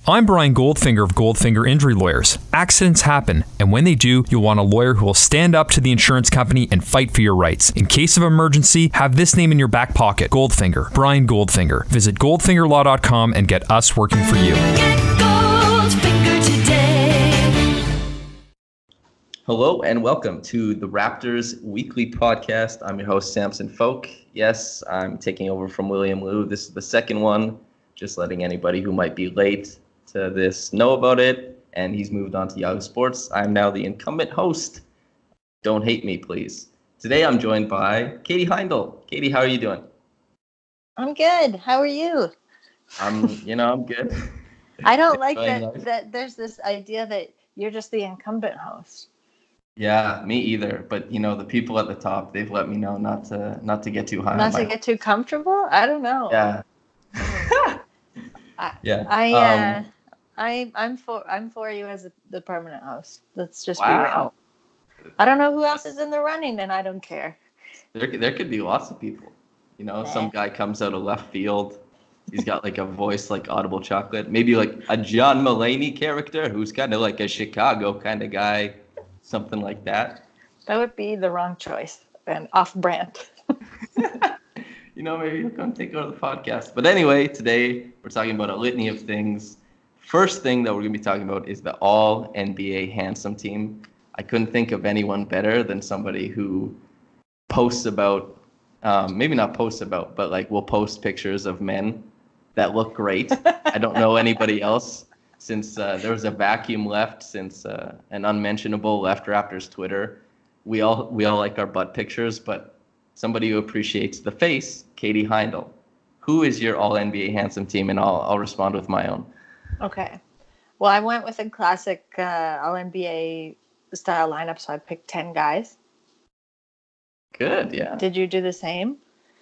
I'm Brian Goldfinger of Goldfinger Injury Lawyers. Accidents happen, and when they do, you'll want a lawyer who will stand up to the insurance company and fight for your rights. In case of emergency, have this name in your back pocket. Goldfinger. Brian Goldfinger. Visit goldfingerlaw.com and get us working for you. Get Goldfinger today. Hello and welcome to the Raptors Weekly Podcast. I'm your host, Samson Folk. Yes, I'm taking over from William Liu. This is the second one, just letting anybody who might be late to this know about it. And he's moved on to Yahoo Sports. I'm now the incumbent host. Don't hate me, please. Today I'm joined by Katie Heindel. Katie, how are you doing? I'm good. How are you? I'm good. I don't like that there's this idea that you're just the incumbent host. Yeah, me either. But the people at the top, they've let me know not to get too high. Not to get too comfortable? I don't know. Yeah. I'm for you as the permanent host. Let's just Wow. be real. I don't know who else is in the running, and I don't care. There could be lots of people. Some guy comes out of left field. He's got like a voice like Audible Chocolate. Maybe like a John Mulaney character who's kind of like a Chicago kind of guy. Something like that. That would be the wrong choice and off-brand. Maybe he'll come take over the podcast. But anyway, today we're talking about a litany of things. First thing that we're going to be talking about is the All-NBA Handsome Team. I couldn't think of anyone better than somebody who posts about, maybe not posts about, but like will post pictures of men that look great. I don't know anybody else. Since there was a vacuum left, since an unmentionable left Raptors Twitter, we all like our butt pictures, but somebody who appreciates the face, Katie Heindel. Who is your All-NBA Handsome Team? And I'll respond with my own. Okay. Well, I went with a classic All-NBA style lineup, so I picked 10 guys. Good, yeah. Did you do the same?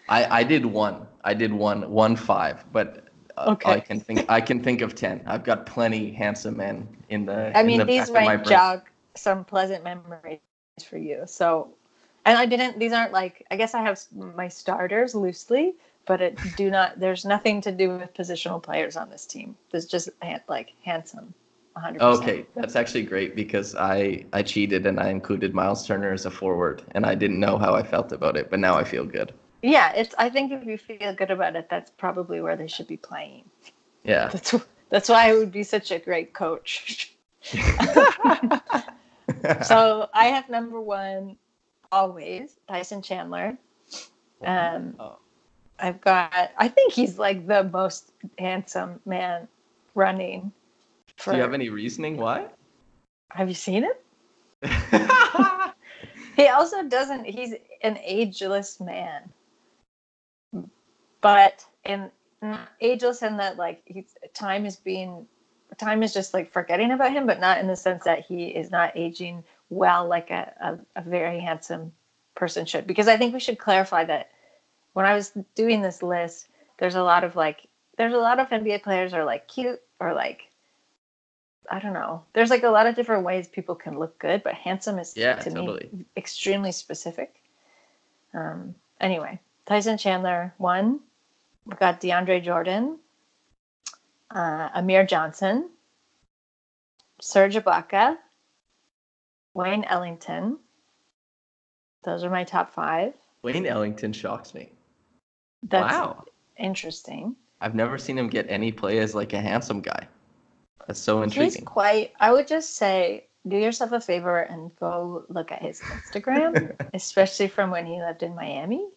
I did one. I did one 5, but. Okay. I can think of 10. I've got plenty handsome men in the. These might jog some pleasant memories for you. So, and these aren't like, I guess I have my starters loosely, but there's nothing to do with positional players on this team. There's just handsome, 100%. Okay, that's actually great because I cheated and I included Miles Turner as a forward and I didn't know how I felt about it, but now I feel good. Yeah, I think if you feel good about it, that's probably where they should be playing. Yeah. That's why I would be such a great coach. So I have number 1 always, Tyson Chandler. I think he's like the most handsome man running. Do you have any reasoning why? Have you seen him? He also he's an ageless man. But not ageless in that time is just like forgetting about him, but not in the sense that he is not aging well like a very handsome person should. Because I think we should clarify that when I was doing this list, there's a lot of NBA players are like cute or like, I don't know. There's like a lot of different ways people can look good, but handsome is me extremely specific. Anyway, Tyson Chandler 1. We've got DeAndre Jordan, Amir Johnson, Serge Ibaka, Wayne Ellington. Those are my top 5. Wayne Ellington shocks me. That's interesting. I've never seen him get any play as like a handsome guy. That's so intriguing. I would just say, do yourself a favor and go look at his Instagram, especially from when he lived in Miami,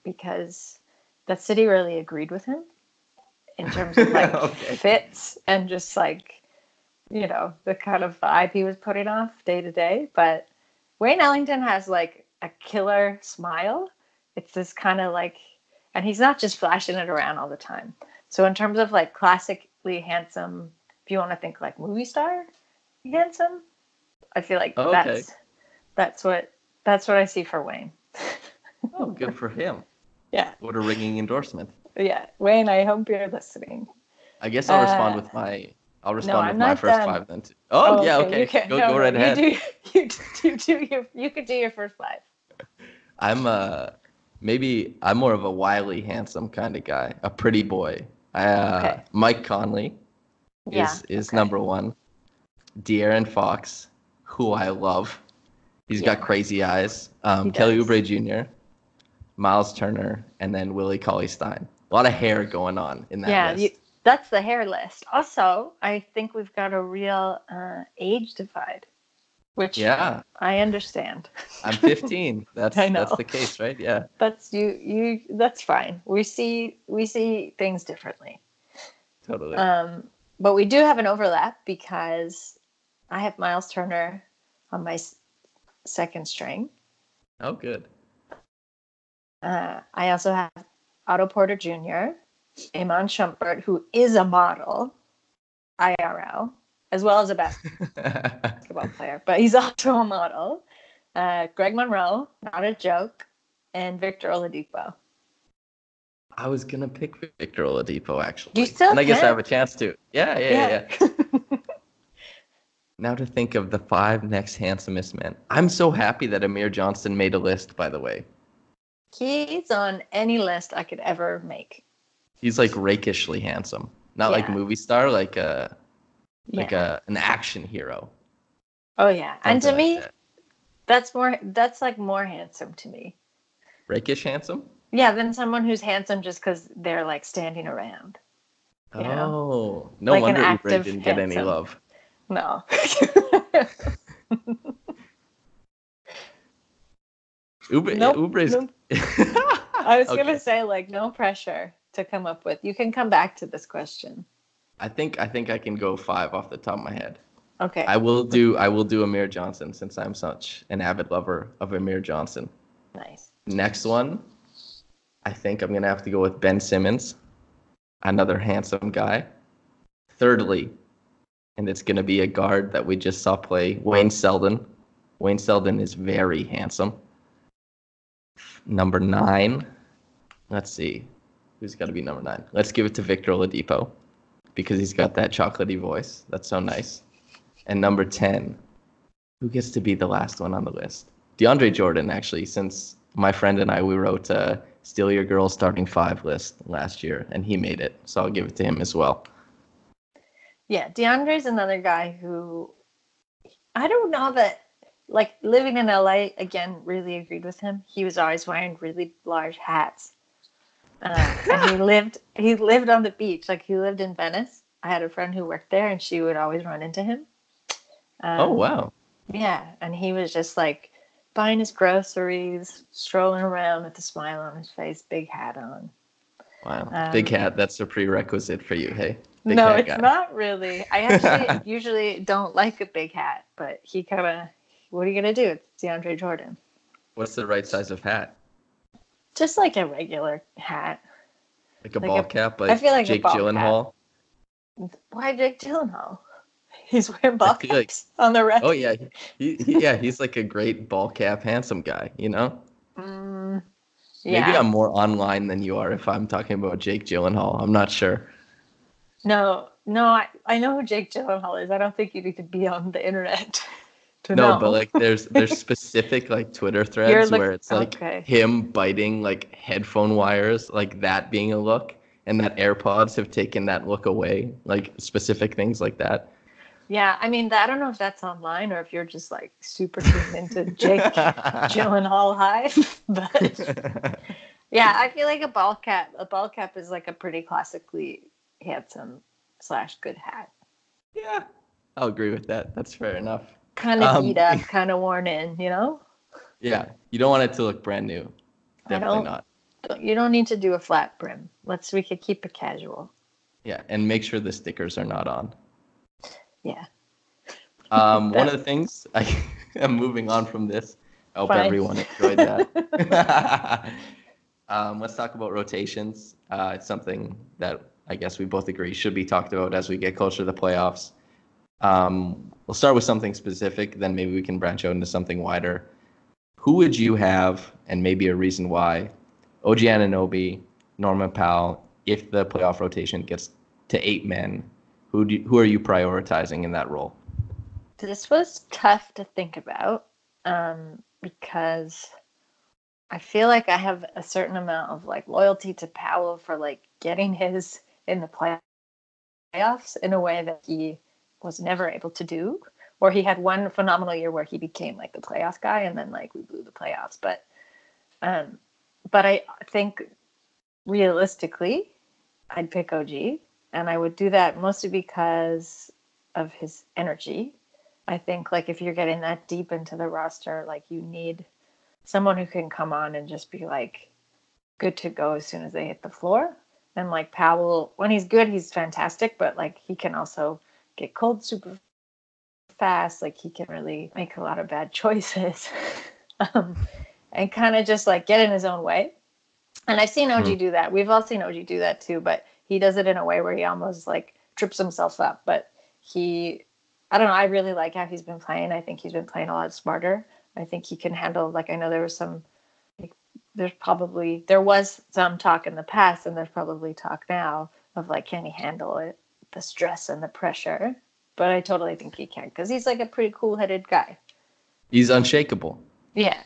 because that city really agreed with him in terms of fits and just the kind of vibe he was putting off day to day. But Wayne Ellington has like a killer smile. It's this kind of and he's not just flashing it around all the time. So in terms of like classically handsome, if you want to think like movie star handsome, I feel like that's what I see for Wayne. Oh, good for him. Yeah. What a ringing endorsement. Yeah. Wayne, I hope you're listening. I guess I'll respond with my first 5 then too. Okay. Go right ahead. You could do your first 5. I'm more of a wily, handsome kind of guy, a pretty boy. Mike Conley, Yeah. is Okay. number one. De'Aaron Fox, who I love. He's got Yeah. crazy eyes. He Kelly does. Oubre Jr., Miles Turner, and then Willie Cauley-Stein. A lot of hair going on in that Yeah, list. that's the hair list. Also, I think we've got a real age divide, which Yeah, I understand. I'm 15. I That's know. the case, right? Yeah, That's you that's fine. We see things differently. totally. But we do have an overlap because I have Miles Turner on my second string. Oh, good. I also have Otto Porter Jr., Iman Shumpert, who is a model, IRL, as well as a basketball player, but he's also a model. Greg Monroe, not a joke, and Victor Oladipo. I was gonna pick Victor Oladipo You actually, still and I guess I have can. a chance to. Yeah, yeah, yeah, Yeah. yeah. Now to think of the 5 next handsomest men. I'm so happy that Amir Johnson made a list, by the way. He's on any list I could ever make. He's like rakishly handsome. Not like Yeah. movie star, like a Yeah. an action hero. Oh yeah. And Something to like me, that. that's like more handsome to me. Rakish handsome? Yeah, than someone who's handsome just because they're like standing around. You know? Oh, no Like an wonder Oubre active didn't get any handsome. love. No. Nope. Oubre's Nope. I was Okay. gonna say like no pressure to come up with. You can come back to this question. I think I can go 5 off the top of my head. Okay. I will do Amir Johnson since I'm such an avid lover of Amir Johnson. Nice. Next one, I think I'm gonna have to go with Ben Simmons, another handsome guy. Thirdly, and it's gonna be a guard that we just saw play, Wayne Selden. Wayne Selden is very handsome. Number 9, let's see, who's got to be number 9? Let's give it to Victor Oladipo because he's got that chocolatey voice. That's so nice. And number 10, who gets to be the last one on the list? DeAndre Jordan, actually, since my friend and I, we wrote a Steal Your Girl starting 5 list last year, and he made it. So I'll give it to him as well. Yeah, DeAndre's another guy who I don't know that like living in LA again really agreed with him. He was always wearing really large hats. And he lived on the beach, like he lived in Venice. I had a friend who worked there and she would always run into him. Oh, wow. Yeah, and he was just like buying his groceries, strolling around with a smile on his face, big hat on. Wow. Big hat, that's a prerequisite for you, hey? Big No, hat it's guy. not really. I actually usually don't like a big hat, but he kind of, what are you going to do? It's DeAndre Jordan. What's the right size of hat? Just like a regular hat. Like a Like ball cap, I like feel like a Jake ball Gyllenhaal? Why Jake Gyllenhaal? He's wearing ball I feel like- caps on the rest. Oh yeah, yeah, he's like a great ball cap, handsome guy. You know. Yeah. Maybe I'm more online than you are if I'm talking about Jake Gyllenhaal. I'm not sure. No, I know who Jake Gyllenhaal is. I don't think you need to be on the internet to No, know. but like there's specific like Twitter You're threads where it's like okay. him biting like headphone wires, like that being a look, and that AirPods have taken that look away, like specific things like that. Yeah, I mean, I don't know if that's online or if you're just like super tuned into Jake Gyllenhaal hype, but yeah, I feel like a ball cap is like a pretty classically handsome / good hat. Yeah, I'll agree with that. That's fair enough. Kind of beat up, kind of worn in, you know? Yeah, you don't want it to look brand new. Definitely not. You don't need to do a flat brim. We could keep it casual. Yeah, and make sure the stickers are not on. Yeah. One of the things I'm moving on from this. I hope Fine. everyone enjoyed that. Let's talk about rotations. It's something that I guess we both agree should be talked about as we get closer to the playoffs. We'll start with something specific, then maybe we can branch out into something wider. Who would you have, and maybe a reason why, OG Anunoby, Norman Powell, if the playoff rotation gets to 8 men, who are you prioritizing in that role? This was tough to think about because I feel like I have a certain amount of like loyalty to Powell for like getting his in the playoffs playoffs in a way that he was never able to do. Or he had one phenomenal year where he became like the playoff guy, and then like we blew the playoffs. But I think realistically, I'd pick OG, and I would do that mostly because of his energy. I think like if you're getting that deep into the roster, like you need someone who can come on and just be like good to go as soon as they hit the floor. And like Powell, when he's good, he's fantastic, but like he can also get cold super fast. Like he can really make a lot of bad choices and kind of just like get in his own way. And I've seen OG do that. We've all seen OG do that too, but he does it in a way where he almost like trips himself up. But I don't know, I really like how he's been playing. I think he's been playing a lot smarter. I think he can handle, like, I know there was there was some talk in the past, and there's probably talk now of like, can he handle it, the stress and the pressure? But I totally think he can, because he's like a pretty cool-headed guy. He's unshakable. Yeah.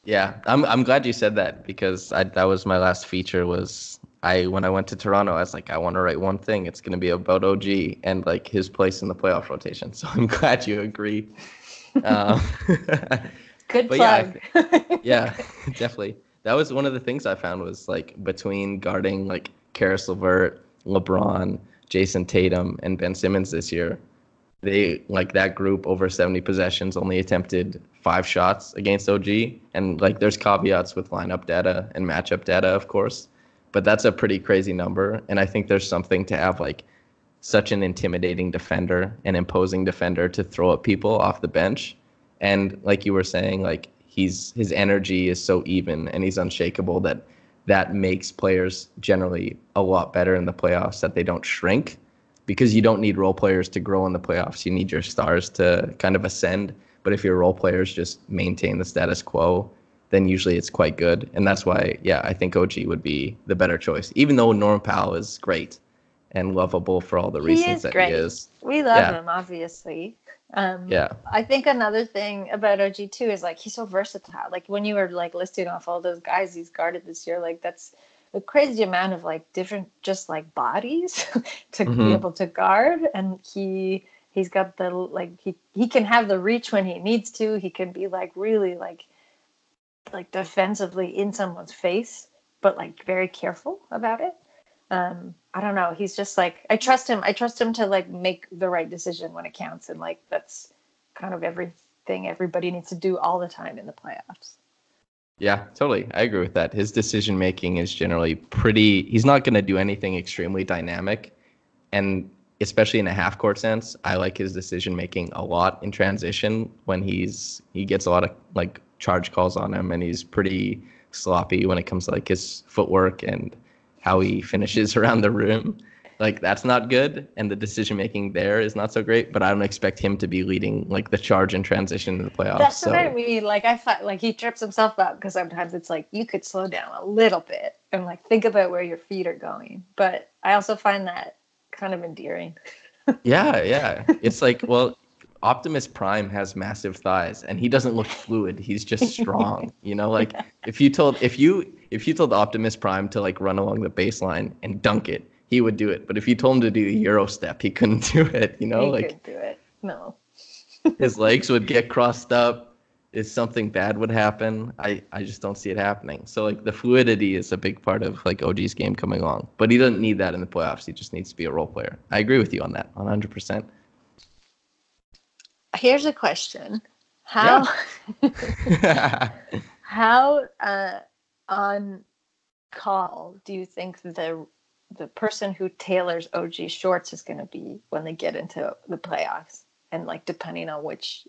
Yeah, I'm glad you said that, because that was my last feature. When I went to Toronto, I was like, I want to write one thing. It's going to be about OG and like his place in the playoff rotation. So I'm glad you agree. Good plug. Yeah, definitely. That was one of the things I found was like between guarding like Karis LeVert, LeBron, Jason Tatum, and Ben Simmons this year, they like that group over 70 possessions only attempted 5 shots against OG. And like there's caveats with lineup data and matchup data, of course, but that's a pretty crazy number. And I think there's something to have like such an intimidating defender, an imposing defender to throw at people off the bench. And like you were saying, like his energy is so even and he's unshakable that makes players generally a lot better in the playoffs, that they don't shrink, because you don't need role players to grow in the playoffs. You need your stars to kind of ascend. But if your role players just maintain the status quo, then usually it's quite good. And that's why, yeah, I think OG would be the better choice, even though Norm Powell is great and lovable for all the reasons that he is. We love him, obviously. Yeah. I think another thing about OG too is like he's so versatile. Like when you were like listing off all those guys he's guarded this year, like that's a crazy amount of like different just like bodies to be able to guard. And he's got the like he can have the reach when he needs to. He can be like really like defensively in someone's face, but like very careful about it. I don't know. He's just like, I trust him to like make the right decision when it counts. And like, that's kind of everything everybody needs to do all the time in the playoffs. Yeah, totally. I agree with that. His decision making is generally he's not going to do anything extremely dynamic. And especially in a half court sense, I like his decision making a lot in transition when he gets a lot of like charge calls on him, and he's pretty sloppy when it comes to like his footwork and how he finishes around the rim. Like that's not good, and the decision making there is not so great. But I don't expect him to be leading like the charge in transition in the playoffs. That's what I mean. Like I find like he trips himself up because sometimes it's like you could slow down a little bit and like think about where your feet are going. But I also find that kind of endearing. Yeah. It's like, well, Optimus Prime has massive thighs, and he doesn't look fluid. He's just strong. You know, like if you told Optimus Prime to like run along the baseline and dunk it, he would do it. But if you told him to do a Euro step, he couldn't do it. You know, he couldn't do it. No. His legs would get crossed up. If something bad would happen, I just don't see it happening. So like the fluidity is a big part of like OG's game coming along. But he doesn't need that in the playoffs. He just needs to be a role player. I agree with you on that, 100%. Here's a question. How on call do you think the person who tailors OG shorts is going to be when they get into the playoffs, and like depending on which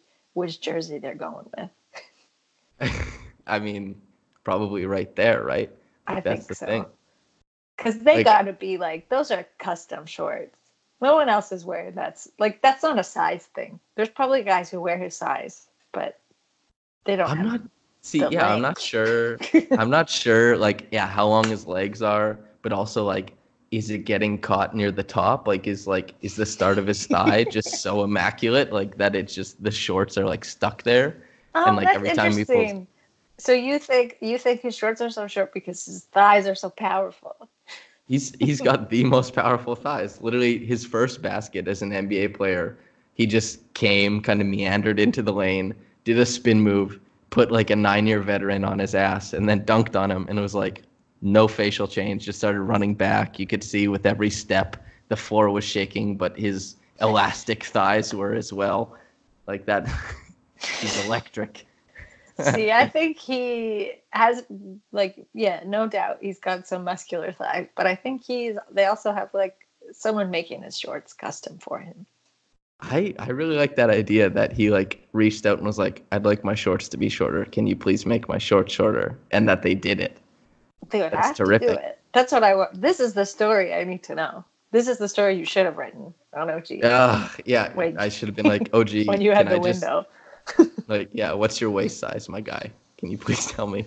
jersey they're going with? I mean, probably right there, right? I That's think the so. thing. Because they Like- got to be like, those are custom shorts. No one else is wearing that's not a size thing. There's probably guys who wear his size, but they don't. I'm not sure. I'm not sure, like, how long his legs are, but also, like, is it getting caught near the top? Like, is the start of his thigh just so immaculate, like, that it's just the shorts are, like, stuck there? And, like, that's every time he interesting. pulls... So you think his shorts are so short because his thighs are so powerful? He's got the most powerful thighs. Literally, his first basket as an NBA player, he just came, kind of meandered into the lane, did a spin move, put like a 9-year veteran on his ass, and then dunked on him. And it was like no facial change. Just started running back. You could see with every step the floor was shaking, but his elastic thighs were as well. Like that, he's electric. See, I think he has, like, yeah, no doubt he's got some muscular thighs, but I think they also have, like, someone making his shorts custom for him. I really like that idea that he like reached out and was like, I'd like my shorts to be shorter. Can you please make my shorts shorter? And that they did it. They would That's have terrific. to do it. That's what I want. This is the story I need to know. This is the story you should have written on OG. Yeah, Wait. I should have been like, OG, When you had can the I just window. like, yeah, what's your waist size, my guy? Can you please tell me?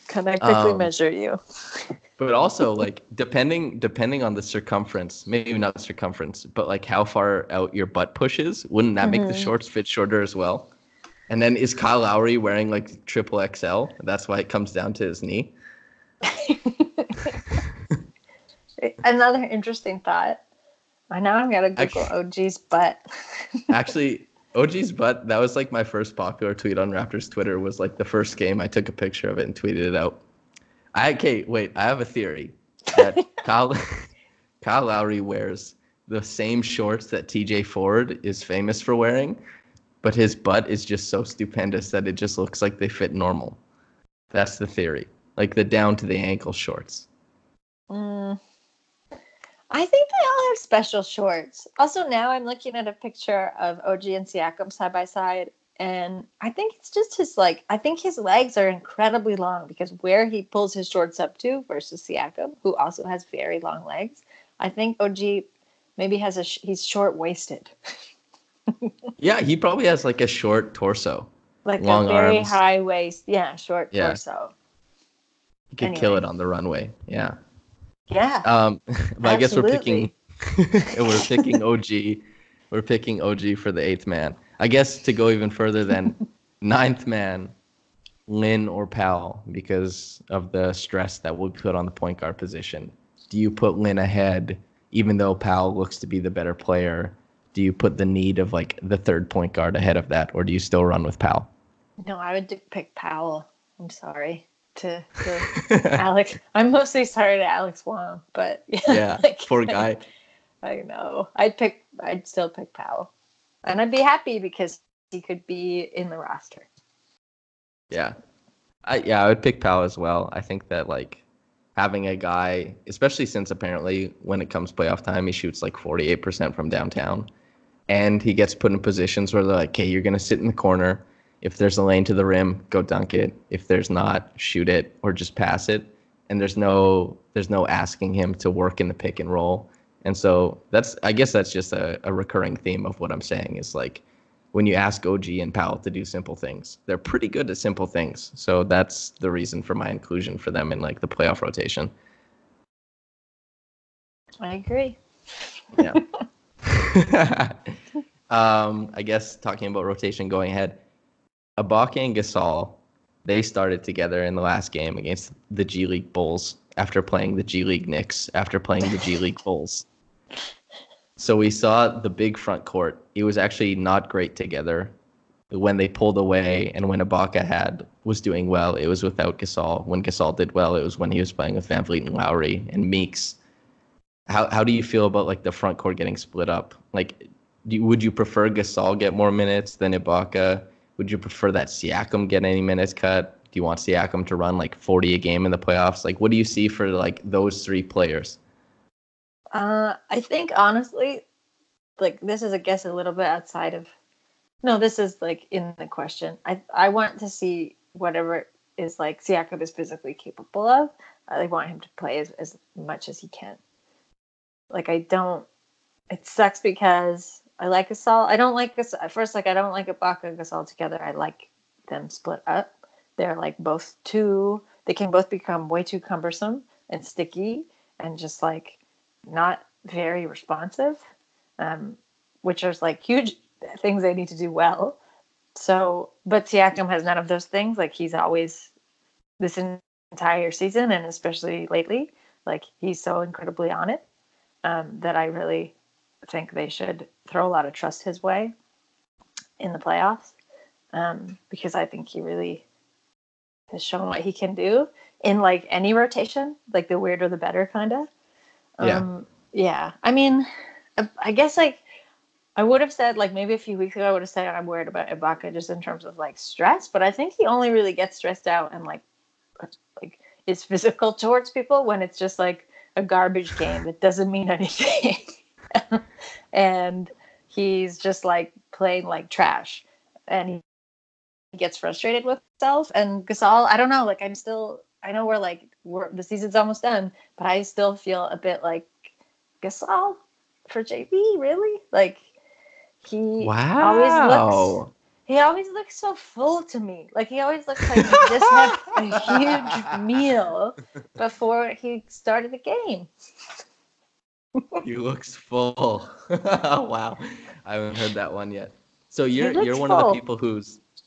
Can I quickly measure you? But also, like, depending on the circumference, maybe not the circumference, but like how far out your butt pushes, wouldn't that make the shorts fit shorter as well? And then is Kyle Lowry wearing like triple XL? That's why it comes down to his knee. Another interesting thought. I know I'm gonna Google OG's butt. Actually, OG's butt, that was like my first popular tweet on Raptors Twitter, was like the first game. I took a picture of it and tweeted it out. I have a theory that Kyle Lowry wears the same shorts that TJ Ford is famous for wearing, but his butt is just so stupendous that it just looks like they fit normal. That's the theory. Like the down to the ankle shorts. I think they all have special shorts. Also, now I'm looking at a picture of OG and Siakam side by side, and I think it's just I think his legs are incredibly long because where he pulls his shorts up to versus Siakam, who also has very long legs, I think OG maybe he's short waisted. Yeah, he probably has like a short torso. Like long a very arms. high waist. Yeah, short Yeah. torso. He could kill it on the runway. Yeah. Yeah. But I guess we're absolutely. picking OG. We're picking OG for the 8th man. I guess to go even further than 9th man, Lin or Powell, because of the stress that will be put on the point guard position. Do you put Lin ahead, even though Powell looks to be the better player? Do you put the need of like the third point guard ahead of that, or do you still run with Powell? No, I would pick Powell. I'm sorry to Alex. I'm mostly sorry to Alex Wong, but Yeah, poor guy. I know. I'd still pick Powell. And I'd be happy because he could be in the roster. Yeah. I would pick Powell as well. I think that like having a guy, especially since apparently when it comes playoff time, he shoots like 48% from downtown. And he gets put in positions where they're like, okay, you're going to sit in the corner. If there's a lane to the rim, go dunk it. If there's not, shoot it or just pass it. And there's no asking him to work in the pick and roll. And so I guess that's just a recurring theme of what I'm saying is like when you ask OG and Powell to do simple things, they're pretty good at simple things. So that's the reason for my inclusion for them in like the playoff rotation. I agree. Yeah. I guess talking about rotation going ahead, Ibaka and Gasol, they started together in the last game against the G League Bulls after playing the G League Knicks, after playing the G League Bulls. So we saw the big front court. It was actually not great together. When they pulled away and when Ibaka was doing well, it was without Gasol. When Gasol did well, it was when he was playing with VanVleet and Lowry and Meeks. How do you feel about like the front court getting split up? Like, would you prefer Gasol get more minutes than Ibaka? Would you prefer that Siakam get any minutes cut? Do you want Siakam to run like 40 a game in the playoffs? Like, what do you see for like those three players? I think honestly, like this is, I guess, a little bit outside of. No, this is like in the question. I want to see whatever is like Siakam is physically capable of. I want him to play as much as he can. Like I don't. It sucks because I like Gasol. I don't like Gasol at first. Like I don't like Ibaka and Gasol together. I like them split up. They're like both too. They can both become way too cumbersome and sticky and just like not very responsive, which are like huge things they need to do well. So, but Siakam has none of those things. Like he's always this entire season and especially lately, Like, he's so incredibly on it that I really think they should throw a lot of trust his way in the playoffs, because I think he really has shown what he can do in like any rotation, like the weirder the better kind of. Yeah. I mean, I guess like I would have said like maybe a few weeks ago I would have said I'm worried about Ibaka just in terms of like stress, but I think he only really gets stressed out and like is physical towards people when it's just like a garbage game that doesn't mean anything. And he's just like playing like trash, and he gets frustrated with himself. And Gasol, I don't know, like I know the season's almost done, but I still feel a bit like Gasol for JB, really? Like Wow. he always looks so full to me. Like he always looks like he just had a huge meal before he started the game. He looks full. Wow. I haven't heard that one yet. So you're looks one of the full. people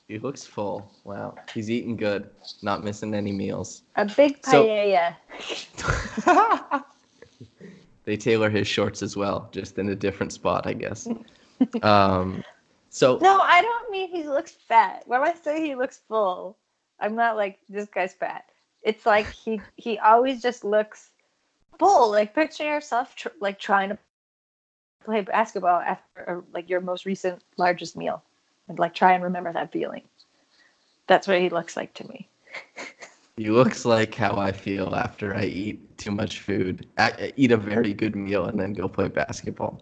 he looks full. Wow. He's eating good, not missing any meals. A big So- paella. They tailor his shorts as well, just in a different spot, I guess. So No, I don't mean he looks fat. When I say he looks full, I'm not like this guy's fat. It's like he always just looks full. Like picture yourself like trying to play basketball after like your most recent largest meal, and like try and remember that feeling. That's what he looks like to me. he looks like how I feel after I eat too much food. I eat a very good meal and then go play basketball.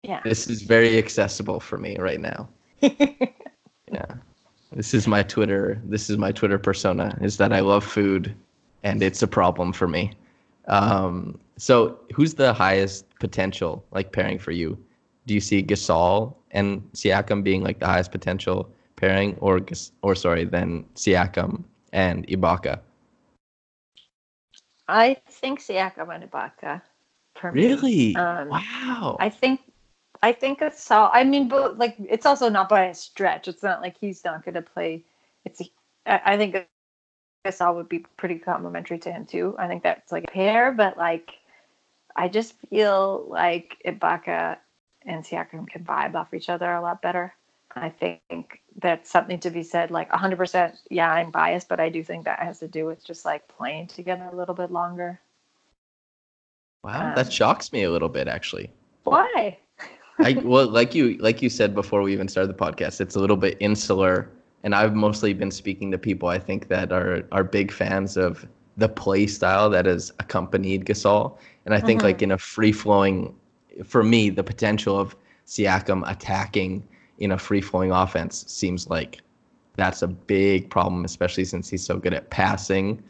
Yeah. This is very accessible for me right now. Yeah. This is my Twitter persona, is that I love food and it's a problem for me. So who's the highest potential like pairing for you? Do you see Gasol and Siakam being like the highest potential pairing, or then Siakam and Ibaka? I think Siakam and Ibaka for me. Really? Um, Wow. I think it's all. I mean, but like it's also not by a stretch. It's not like he's not going to play. I think Gasol would be pretty complimentary to him too. I think that's like a pair, but like I just feel like Ibaka and Siakam can vibe off each other a lot better. I think that's something to be said. Like 100%. Yeah, I'm biased, but I do think that has to do with just like playing together a little bit longer. Wow, that shocks me a little bit, actually. Why? Well, like you said before we even started the podcast, it's a little bit insular, and I've mostly been speaking to people I think that are big fans of the play style that has accompanied Gasol, and I think like in a free flowing, for me, the potential of Siakam attacking in a free flowing offense seems like that's a big problem, especially since he's so good at passing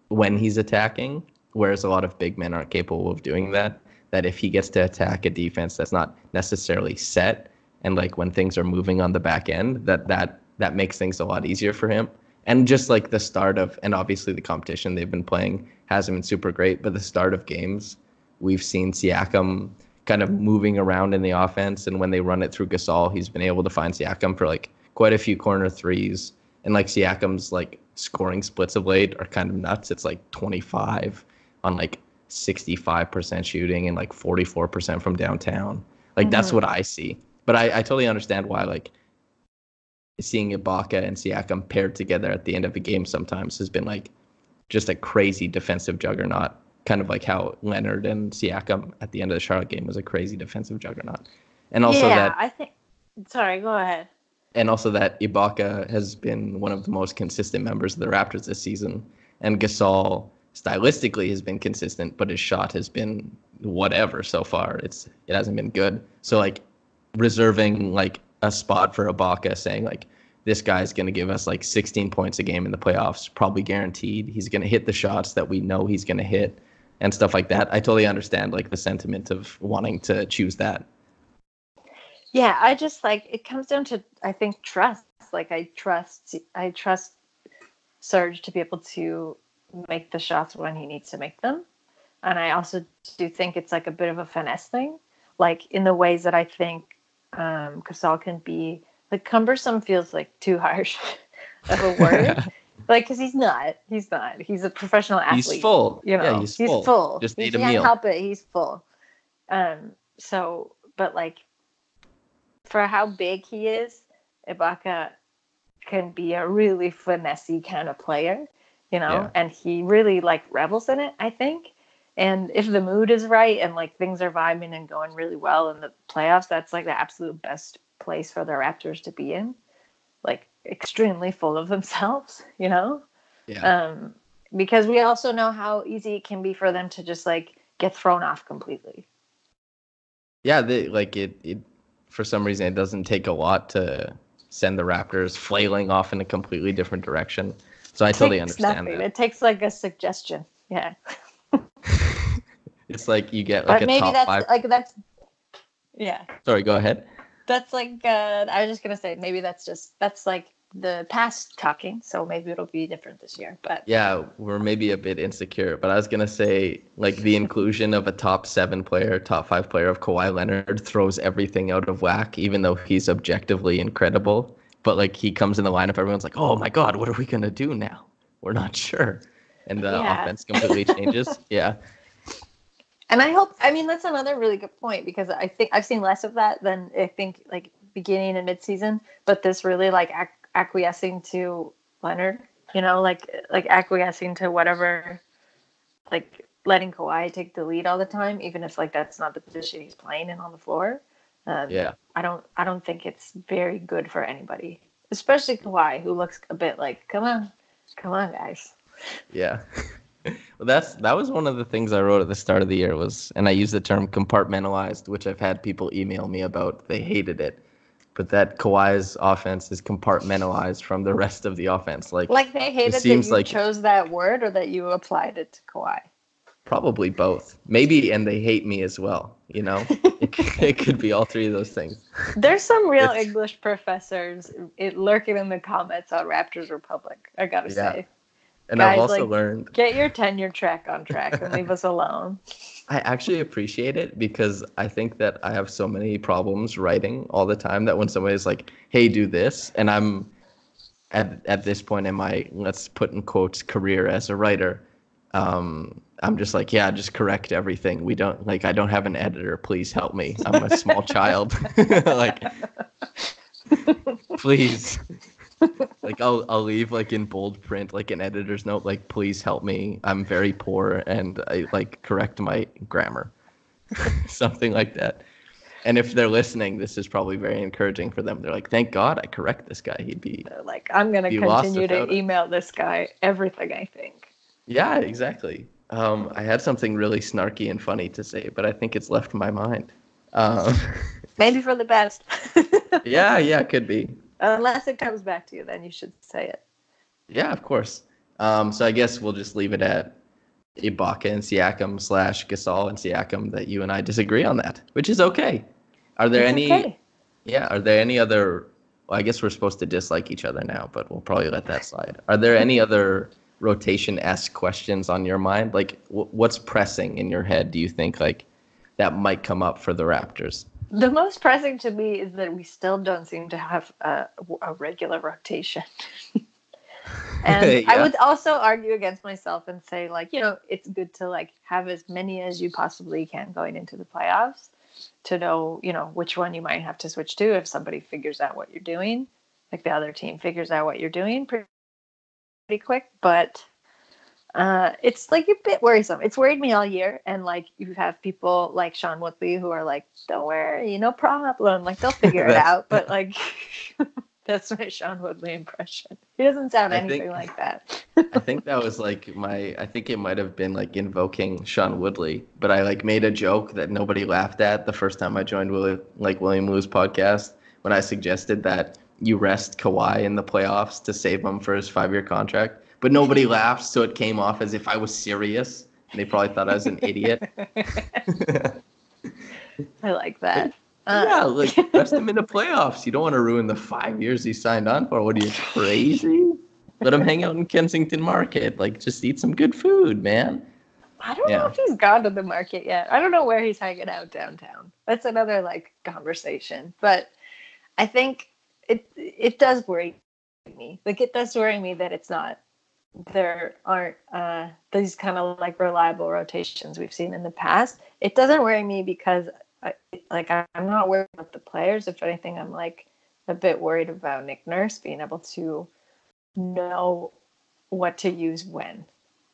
when he's attacking, whereas a lot of big men aren't capable of doing that. That if he gets to attack a defense that's not necessarily set, and like when things are moving on the back end, that makes things a lot easier for him. And just like the start of, and obviously the competition they've been playing hasn't been super great, but the start of games, we've seen Siakam kind of moving around in the offense, and when they run it through Gasol, he's been able to find Siakam for like quite a few corner threes, and like Siakam's like scoring splits of late are kind of nuts. It's like 25 on like 65% shooting and like 44% from downtown. Like that's what I see. But I totally understand why like seeing Ibaka and Siakam paired together at the end of the game sometimes has been like just a crazy defensive juggernaut. Kind of like how Leonard and Siakam at the end of the Charlotte game was a crazy defensive juggernaut. And also Sorry, go ahead. And also that Ibaka has been one of the most consistent members of the Raptors this season. And Gasol stylistically has been consistent, but his shot has been whatever so far. It hasn't been good. So like reserving like a spot for Ibaka, saying like this guy's going to give us like 16 points a game in the playoffs, probably guaranteed. He's going to hit the shots that we know he's going to hit and stuff like that. I totally understand like the sentiment of wanting to choose that. Yeah, I just like it comes down to I think trust. Like I trust Serge to be able to make the shots when he needs to make them. And I also do think it's like a bit of a finesse thing, like in the ways that I think Gasol can be like cumbersome feels like too harsh of a word. Like, because he's not. He's a professional athlete. He's full. You know, Yeah, he's full. full. Just He ate a can't meal. help it. He's full. So, but like, for how big he is, Ibaka can be a really finessey kind of player, you know, Yeah. and he really like revels in it, I think. And if the mood is right and like things are vibing and going really well in the playoffs, that's like the absolute best place for the Raptors to be in. Like extremely full of themselves, you know? Yeah. Because we also know how easy it can be for them to just like get thrown off completely. Yeah, it for some reason it doesn't take a lot to send the Raptors flailing off in a completely different direction. So I totally Takes understand nothing. that. It takes like a suggestion. Yeah. It's like you get like But a maybe top five. that's yeah. Sorry, go ahead. That's like I was just gonna say maybe that's like the past talking, so maybe it'll be different this year. But Yeah, we're maybe a bit insecure, but I was gonna say like the inclusion of a top 7 player, top 5 player of Kawhi Leonard throws everything out of whack, even though he's objectively incredible. But like he comes in the lineup, everyone's like, "Oh my God, what are we gonna do now? We're not sure," and the yeah. offense completely changes. Yeah, And I mean, that's another really good point because I think I've seen less of that than I think like beginning and midseason, but this really like acquiescing to Leonard, you know, like acquiescing to whatever, like letting Kawhi take the lead all the time, even if like that's not the position he's playing in on the floor. yeah, I don't think it's very good for anybody, especially Kawhi, who looks a bit like, come on, guys. yeah. Well, that was one of the things I wrote at the start of the year was, and I used the term compartmentalized, which I've had people email me about. They hated it, but that Kawhi's offense is compartmentalized from the rest of the offense. Like Like they it hated that seems you like chose that word or that you applied it to Kawhi. probably both, maybe, and they hate me as well. You know, it could be all three of those things. There's some real It's- English professors lurking in the comments on Raptors Republic. I gotta Yeah. say, And I've guys, also like, learned get your tenure track on track and leave us alone. I actually appreciate it because I think that I have so many problems writing all the time that when somebody's like, "Hey, do this," and I'm at this point in my, let's put in quotes, career as a writer, I'm just like, yeah, just correct everything. I don't have an editor. Please help me. I'm a small child. Like, please. Like I'll leave like in bold print, like an editor's note, like, please help me. I'm very poor and I like correct my grammar. Something like that. And if they're listening, this is probably very encouraging for them. They're like, thank God I correct this guy. He'd be They're like, I'm gonna You lost continue without to it. email this guy everything I think. Yeah, exactly. I had something really snarky and funny to say, but I think it's left my mind. Um, Maybe for the best. yeah, it could be. Unless it comes back to you, then you should say it. Yeah, of course. So I guess we'll just leave it at Ibaka and Siakam / Gasol and Siakam that you and I disagree on that, which is okay. Are there It's any? okay. Yeah, are there any other? Well, I guess we're supposed to dislike each other now, but we'll probably let that slide. Are there any other rotation-esque questions on your mind? Like, what's pressing in your head? Do you think like that might come up for the Raptors? The most pressing to me is that we still don't seem to have a regular rotation. And I Yeah. would also argue against myself and say, like, you know, it's good to like have as many as you possibly can going into the playoffs to know, you know, which one you might have to switch to if somebody figures out what you're doing, like the other team figures out what you're doing pretty quick. But it's like a bit worrisome. It's worried me all year. And like you have people like Sean Woodley who are like, don't worry, no problem. Like they'll figure it out. But like that's my Sean Woodley impression. He doesn't sound I anything think- like that. I think that was like I think it might have been like invoking Sean Woodley, but I like made a joke that nobody laughed at the first time I joined William Lou's podcast when I suggested that you rest Kawhi in the playoffs to save him for his 5-year contract. But nobody laughed, so it came off as if I was serious, and they probably thought I was an idiot. I like that. Yeah, like rest him in the playoffs. You don't want to ruin the 5 years he signed on for. What are you, crazy? Let him hang out in Kensington Market. Like, just eat some good food, man. I don't know Yeah. if he's gone to the market yet. I don't know where he's hanging out downtown. That's another like conversation. But I think it does worry me. Like it does worry me that it's not there aren't these kind of like reliable rotations we've seen in the past. It doesn't worry me because I'm not worried about the players. If anything, I'm like a bit worried about Nick Nurse being able to know what to use when.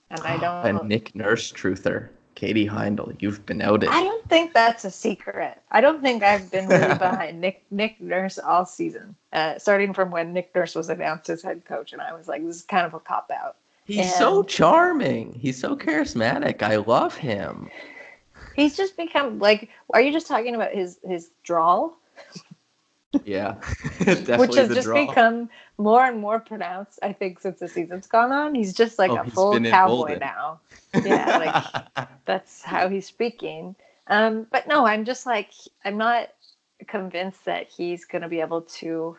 And I A don't Nick Nurse truther. Katie Heindel, you've been outed. I don't think that's a secret. I don't think I've been really behind Nick Nurse all season, starting from when Nick Nurse was announced as head coach, and I was like, this is kind of a cop out. He's so And charming. He's so charismatic. I love him. he's just become like. Are you just talking about his drawl, Yeah, which definitely has the just draw. become more and more pronounced? I think since the season's gone on, he's just like Oh, a he's full been cowboy emboldened. now. Yeah, like that's how he's speaking. But no, I'm just like I'm not convinced that he's going to be able to.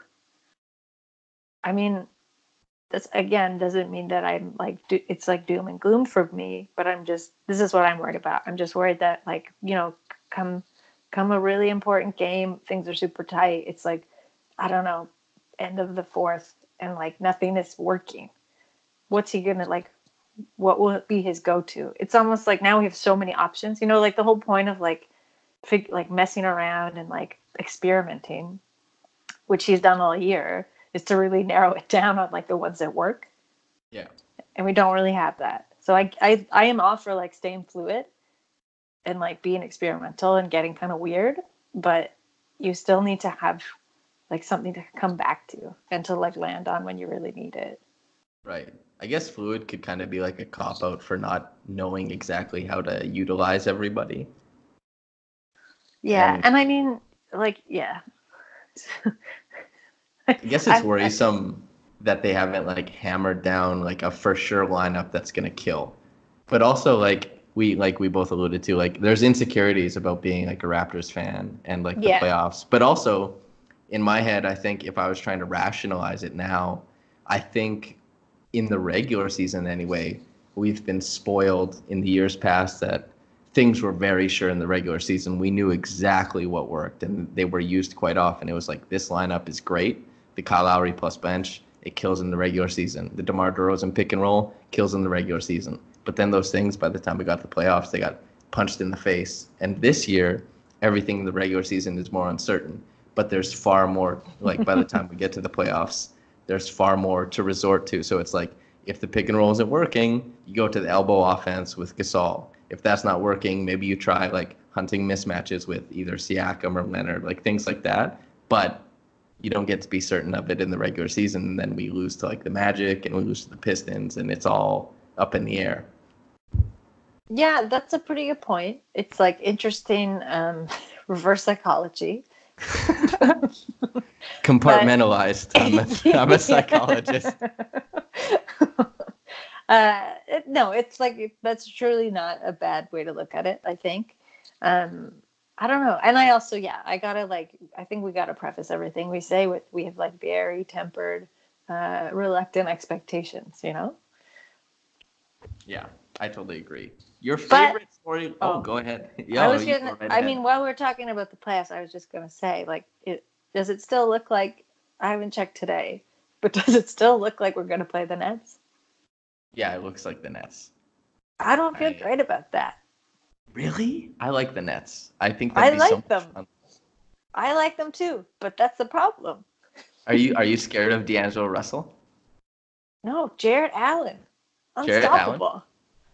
I mean, this again doesn't mean that I'm like it's like doom and gloom for me, but this is what I'm worried about. I'm just worried that like come come a really important game, things are super tight. It's like I don't know, end of the fourth, and like nothing is working. What's he gonna like? What will be his go-to? It's almost like now we have so many options. Like the whole point of like like messing around and like experimenting, which he's done all year, is to really narrow it down on like the ones that work. Yeah. And we don't really have that. So I am all for like staying fluid and like being experimental and getting kind of weird, but you still need to have like something to come back to and to like land on when you really need it. Right. I guess fluid could kind of be like a cop out for not knowing exactly how to utilize everybody. Yeah, And and I mean, like, yeah. I guess it's worrisome that they haven't like hammered down like a for sure lineup that's gonna kill. But also like we both alluded to, like there's insecurities about being like a Raptors fan and like the Yeah. playoffs. But also in my head, I think if I was trying to rationalize it now, I think in the regular season anyway, we've been spoiled in the years past that things were very sure in the regular season. We knew exactly what worked, and they were used quite often. It was like, this lineup is great. The Kyle Lowry plus bench, it kills in the regular season. The DeMar DeRozan pick and roll kills in the regular season. But then those things, by the time we got to the playoffs, they got punched in the face. And this year, everything in the regular season is more uncertain. But there's far more, like by the time we get to the playoffs, there's far more to resort to. So it's like, if the pick and roll isn't working, you go to the elbow offense with Gasol. If that's not working, maybe you try like hunting mismatches with either Siakam or Leonard, like things like that. But you don't get to be certain of it in the regular season. And then we lose to like the Magic and we lose to the Pistons, and it's all up in the air. Yeah, that's a pretty good point. It's like interesting reverse psychology. Compartmentalized. I'm a psychologist. No, it's like that's truly not a bad way to look at it, I think. I don't know. And I also, yeah, I think we gotta preface everything we say with we have like very tempered, reluctant expectations. Yeah, I totally agree. Your But favorite story? Oh, go ahead. I was You gonna. go right I ahead. mean, while we're talking about the playoffs, I was just gonna say, like, does it still look like I haven't checked today, but does it still look like we're gonna play the Nets? Yeah, it looks like the Nets. I don't feel great about that. Really? I like the Nets. I think I that'd be so like much them. fun. I like them too, but that's the problem. Are you scared of D'Angelo Russell? No, Jared Allen, Jared Allen? unstoppable.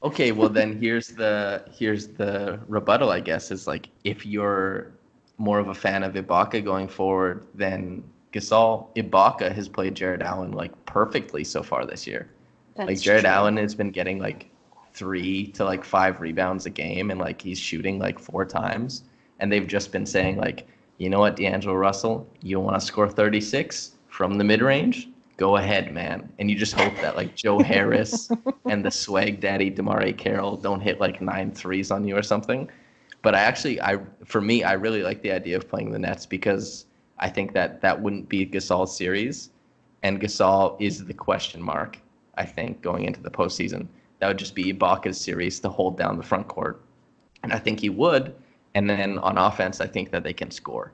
Okay, well then here's the rebuttal, I guess, is like if you're more of a fan of Ibaka going forward than Gasol, Ibaka has played Jared Allen like perfectly so far this year. Like That's Jared true. Allen has been getting like 3 to like 5 rebounds a game, and like he's shooting like 4 times. And they've just been saying like, you know what, D'Angelo Russell, you want to score 36 from the mid range? Go ahead, man. And you just hope that like Joe Harris and the swag daddy DeMare Carroll don't hit like 9 threes on you or something. But for me, I really like the idea of playing the Nets because I think that wouldn't be Gasol's series, and Gasol is the question mark. I think going into the postseason, that would just be Ibaka's series to hold down the front court, and I think he would. And then on offense, I think that they can score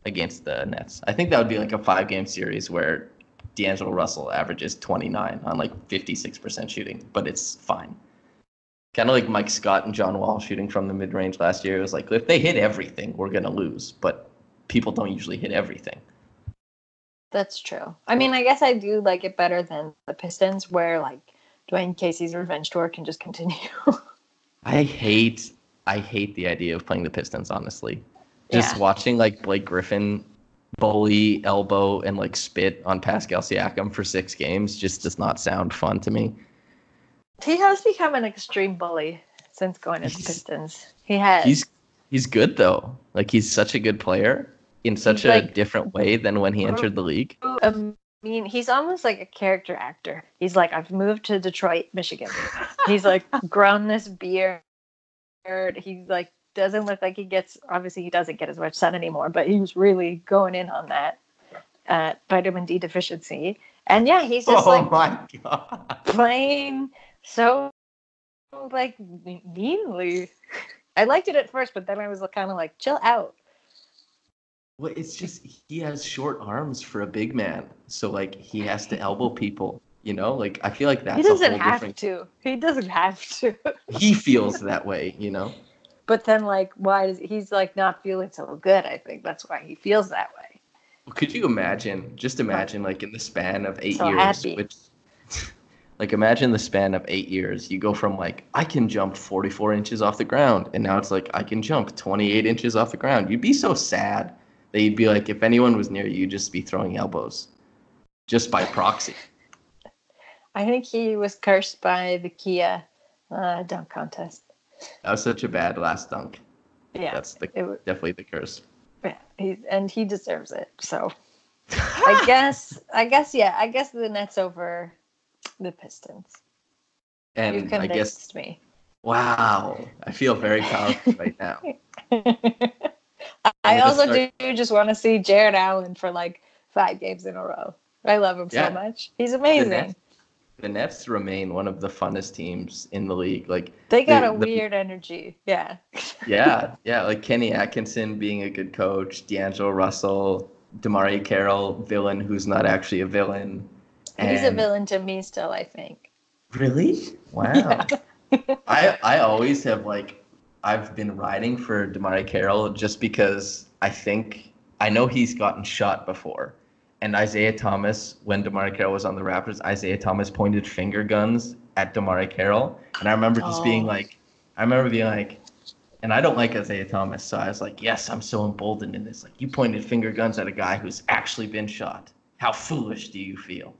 against the Nets. I think that would be like a 5-game series where D'Angelo Russell averages 29 on like 56% shooting, but it's fine. Kind of like Mike Scott and John Wall shooting from the mid-range last year. It was like, if they hit everything, we're going to lose. But people don't usually hit everything. That's true. I mean, I guess I do like it better than the Pistons, where like Dwayne Casey's revenge tour can just continue. I hate the idea of playing the Pistons, honestly. Just watching like Blake Griffin bully, elbow, and like spit on Pascal Siakam for 6 games just does not sound fun to me. He has become an extreme bully since going to the Pistons. He has. He's good though. Like he's such a good player in such a different way than when he entered the league. I mean, he's almost like a character actor. He's like, I've moved to Detroit, Michigan. He's like grown this beard. He's like doesn't look like he gets. Obviously, he doesn't get as much sun anymore, but he was really going in on that vitamin D deficiency. And yeah, he's just my God. playing so like meanly. I liked it at first, but then I was kind of like, chill out. Well, it's just he has short arms for a big man, so like he has to elbow people. You know, like I feel like that's he doesn't a whole have different. to. He doesn't have to. He feels that way, you know. But then, like, why does he's like not feeling so good? I think that's why he feels that way. Well, could you imagine? Just imagine, like in the span of 8 So years, happy. which, like, imagine the span of 8 years. You go from like I can jump 44 inches off the ground, and now it's like I can jump 28 inches off the ground. You'd be so sad that you'd be like, if anyone was near you, you'd just be throwing elbows, just by proxy. I think he was cursed by the Kia dunk contest. That was such a bad last dunk. Yeah, That's definitely the curse. yeah, he deserves it. So I guess the Nets over the Pistons. You've And I convinced guess, me. wow, I feel very powerful right now. I gonna also start- do just want to see Jared Allen for like 5 games in a row. I love him Yeah. so much. He's The amazing. Nets remain one of the funnest teams in the league. Like They got a the- weird energy. Yeah. Yeah, like Kenny Atkinson being a good coach, D'Angelo Russell, DeMarie Carroll, villain who's not actually a villain. He's a And- villain to me still, I think. Really? Wow. I always have I've been riding for DeMarie Carroll just because I know he's gotten shot before. And Isaiah Thomas, when DeMarie Carroll was on the Raptors, Isaiah Thomas pointed finger guns at DeMarie Carroll. And I remember just being like, and I don't like Isaiah Thomas, so I was like, yes, I'm so emboldened in this. Like, you pointed finger guns at a guy who's actually been shot. How foolish do you feel?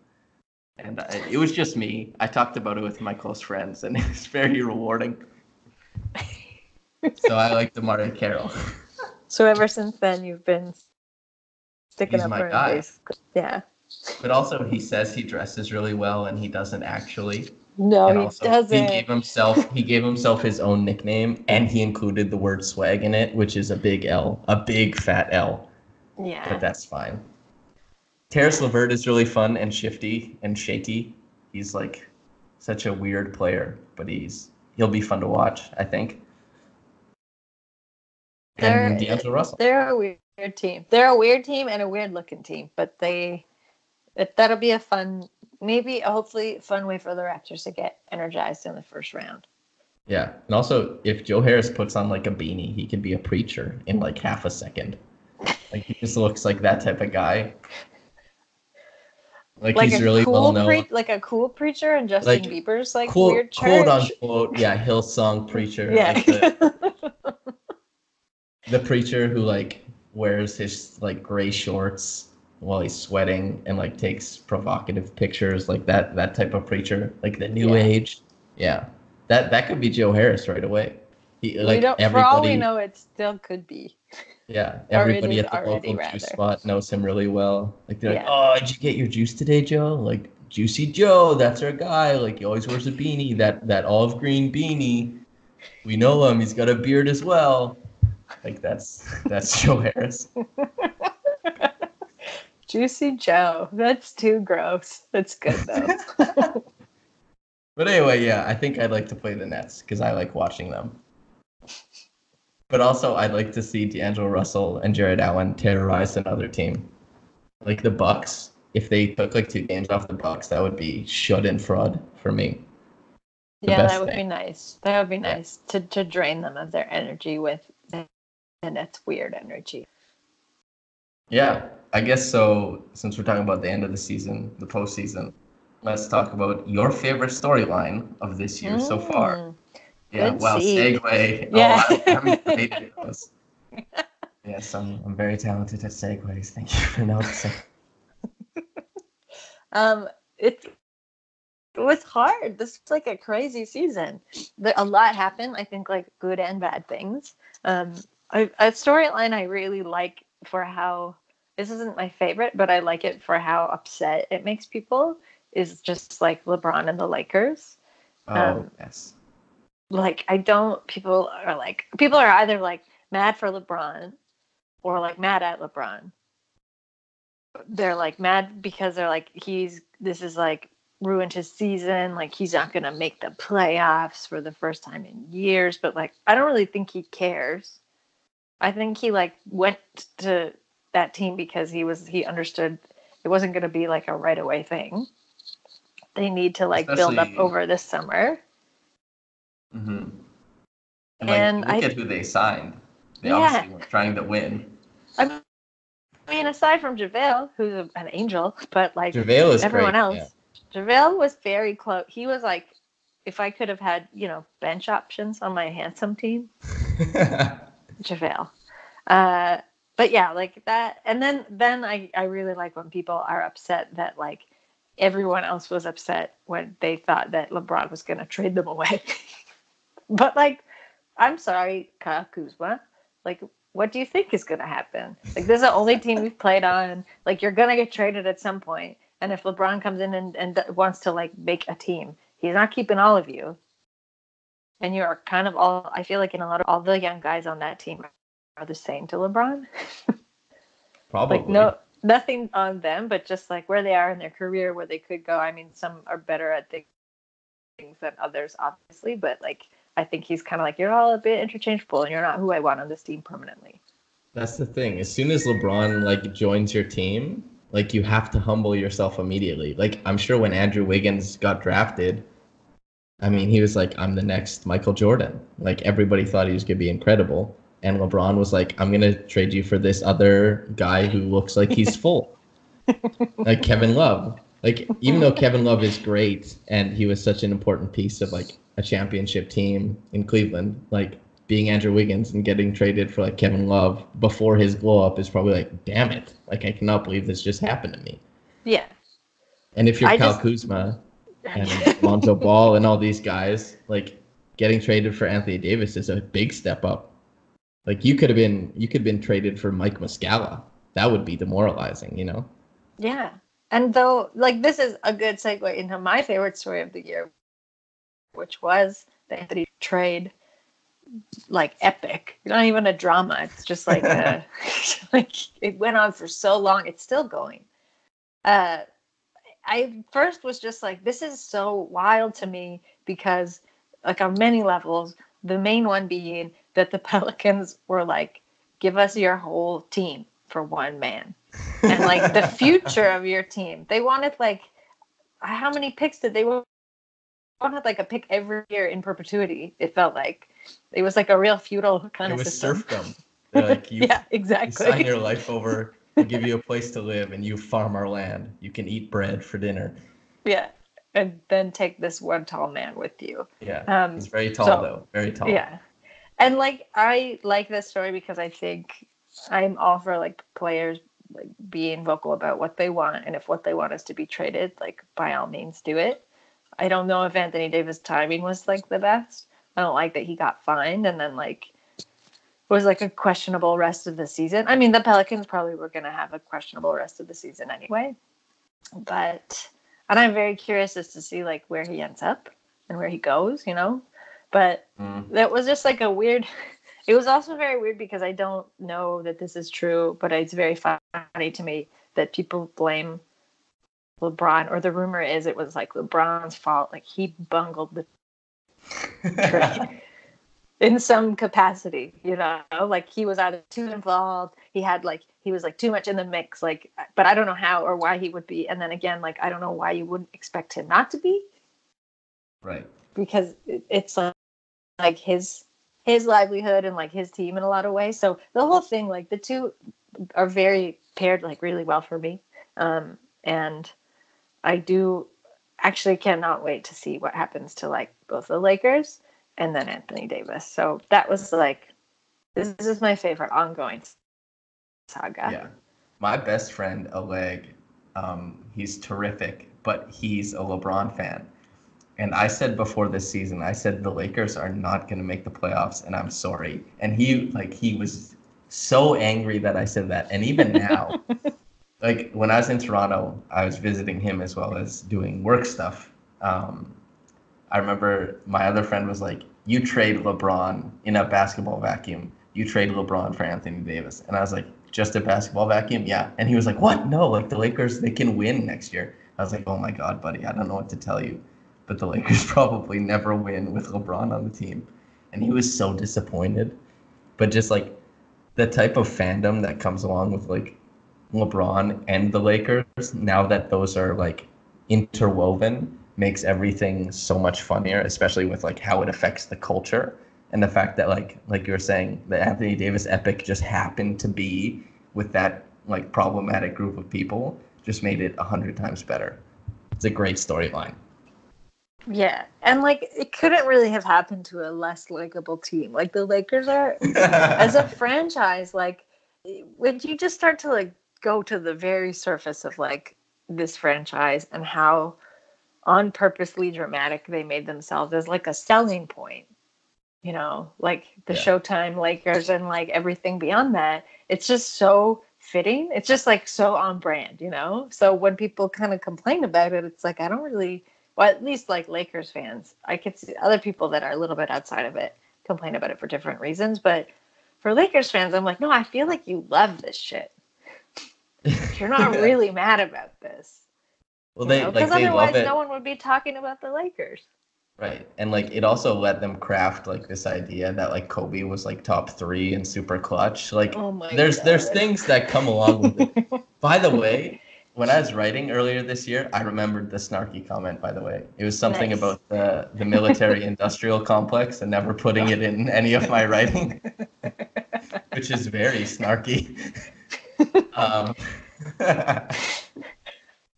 And it was just me. I talked about it with my close friends, and it's very rewarding. So I like DeMarie Carroll. So ever since then, you've been sticking He's up my for him. guy. Basically. Yeah. But also, he says he dresses really well, and he doesn't actually. No, And he also, doesn't. He gave himself his own nickname, and he included the word swag in it, which is a big L, a big fat L. Yeah. But that's fine. Terrence LeVert is really fun and shifty and shaky. He's like such a weird player, but he'll be fun to watch, I think. And D'Angelo Russell. They're a weird team. They're a weird team and a weird looking team, but that'll be a fun, maybe hopefully fun way for the Raptors to get energized in the first round. Yeah, and also if Joe Harris puts on like a beanie, he can be a preacher in like half a second. Like he just looks like that type of guy. Like he's really well known. Like a cool preacher and Justin Like, Bieber's like Quote, weird church. quote unquote, yeah, Hillsong preacher. Yeah. Like the preacher who like wears his like gray shorts while he's sweating and like takes provocative pictures, like that type of preacher, like the new age. Yeah, that could be Joe Harris right away. He like for all we know, it still could be. Yeah, Or it everybody is at the already, local juice rather. spot knows him really well. Like they're like, Yeah. "Oh, did you get your juice today, Joe?" Like Juicy Joe, that's our guy. Like he always wears a beanie, that olive green beanie. We know him. He's got a beard as well. Like that's Joe Harris. Juicy Joe. That's too gross. That's good though. But anyway, yeah, I think I'd like to play the Nets because I like watching them. But also, I'd like to see D'Angelo Russell and Jared Allen terrorize another team, like the Bucks. if they took like 2 games off the Bucks, that would be shut-in fraud for me. The Yeah, that best would be thing. nice. That would be Yeah. nice to drain them of their energy with, and it's weird energy. Yeah, I guess so. Since we're talking about the end of the season, the postseason, let's talk about your favorite storyline of this year so far. Yeah, Good wow, seed. segue. Yeah. Oh, I'm great at those. Yes, I'm very talented at segues. Thank you for noticing. It was hard. This was like a crazy season. A lot happened. I think like good and bad things. A storyline I really like for how this isn't my favorite, but I like it for how upset it makes people. Is just like LeBron and the Lakers. Oh, yes. Like I don't. People are either like mad for LeBron or like mad at LeBron. They're like mad because they're like this is like ruined his season, like he's not gonna make the playoffs for the first time in years. But like I don't really think he cares. I think he like went to that team because he understood it wasn't gonna be like a right away thing. They need to like build up Especially, over this summer. hmm and like And look at who they signed. They yeah, obviously weren't trying to win. I mean, aside from JaVale, who's an angel, but like JaVale is everyone great. Yeah. else, JaVale was very close. He was like, if I could have had, bench options on my handsome team, JaVale. Uh, but yeah, like that. And then I really like when people are upset that like everyone else was upset when they thought that LeBron was going to trade them away. But like, I'm sorry, Kyle Kuzma. Like, what do you think is going to happen? Like, this is the only team we've played on. Like, you're going to get traded at some point. And if LeBron comes in and wants to like make a team, he's not keeping all of you. And you're kind of all. I feel like in a lot of all the young guys on that team are the same to LeBron. Like, Probably. no, nothing on them, but just like where they are in their career, where they could go. I mean, some are better at things than others, obviously, but like I think he's kind of like you're all a bit interchangeable, and you're not who I want on this team permanently. That's the thing. As soon as LeBron like joins your team, like you have to humble yourself immediately. Like I'm sure when Andrew Wiggins got drafted, I mean, he was like, I'm the next Michael Jordan. Like everybody thought he was gonna be incredible. And LeBron was like, I'm gonna trade you for this other guy who looks like he's full. Like Kevin Love. Like even though Kevin Love is great and he was such an important piece of like a championship team in Cleveland, like being Andrew Wiggins and getting traded for like Kevin Love before his glow up is probably like, damn it. Like I cannot believe this just happened to me. Yeah, And if you're I Kyle just Kuzma and Lonzo Ball and all these guys, like getting traded for Anthony Davis is a big step up. Like you could have been traded for Mike Muscala. That would be demoralizing, you know? yeah. And though, like, this is a good segue into my favorite story of the year, which was the Anthony trade, like epic. Not even a drama. It's just like like it went on for so long. It's still going. Uh, I first was just like, this is so wild to me because, like, on many levels, the main one being that the Pelicans were like, give us your whole team for one man. And like the future of your team. They wanted like, how many picks did they want? Wanted like a pick every year in perpetuity. It felt like it was like a real feudal kind It of was system. serfdom. They're like, Yeah, you exactly. sign your life over, we'll give you a place to live, and you farm our land. You can eat bread for dinner. Yeah, and then take this one tall man with you. Yeah, he's very tall So though, very tall. yeah, and like I like this story because I think I'm all for like players like being vocal about what they want, and if what they want is to be traded, like by all means do it. I don't know if Anthony Davis' timing was like the best. I don't like that he got fined and then like was like a questionable rest of the season. I mean, the Pelicans probably were going to have a questionable rest of the season anyway. But and I'm very curious as to see like where he ends up and where he goes, But that was just like a weird. It was also very weird because I don't know that this is true, but it's very funny to me that people blame LeBron, or the rumor is it was like LeBron's fault. Like he bungled the trade. in some capacity, you know, like he was either too involved, he was like too much in the mix, like, but I don't know how or why he would be. And then again, like, I don't know why you wouldn't expect him not to be, Right. because it's like his livelihood and like his team in a lot of ways. So the whole thing, like the two are very paired like really well for me. And I do actually cannot wait to see what happens to like both the Lakers and then Anthony Davis. So that was like, this is my favorite ongoing saga. Yeah. My best friend, Oleg, he's terrific, but he's a LeBron fan. And I said before this season, I said the Lakers are not going to make the playoffs, and I'm sorry. And he was so angry that I said that. And even now, like when I was in Toronto, I was visiting him as well as doing work stuff. I remember my other friend was like, "You trade LeBron in a basketball vacuum. You trade LeBron for Anthony Davis." And I was like, "Just a basketball vacuum?" Yeah. And he was like, "What? No, like the Lakers, they can win next year." I was like, "Oh my God, buddy, I don't know what to tell you. But the Lakers probably never win with LeBron on the team." And he was so disappointed. But just like the type of fandom that comes along with like LeBron and the Lakers, now that those are like interwoven, makes everything so much funnier, especially with like how it affects the culture and the fact that like you were saying, the Anthony Davis epic just happened to be with that like problematic group of people, just made it 100 times better. It's a great storyline. Yeah. And like it couldn't really have happened to a less likable team. Like the Lakers are as a franchise, like when you just start to like go to the very surface of like this franchise and how on purposely dramatic they made themselves as like a selling point, you know, like the Yeah. Showtime Lakers and like everything beyond that. It's just so fitting. It's just like so on brand, you know? So when people kind of complain about it, it's like, I don't really, well, at least like Lakers fans, I could see other people that are a little bit outside of it complain about it for different reasons. But for Lakers fans, I'm like, no, I feel like you love this shit. You're not really mad about this. Well, You know, because they love otherwise it. no one would be talking about the Lakers. Right. And like it also let them craft like this idea that like Kobe was like top 3 and super clutch. Like Oh my there's God. things that come along with it. By the way, when I was writing earlier this year, I remembered the snarky comment, by the way. It was something Nice. about the military industrial complex and never putting it in any of my writing, which is very snarky.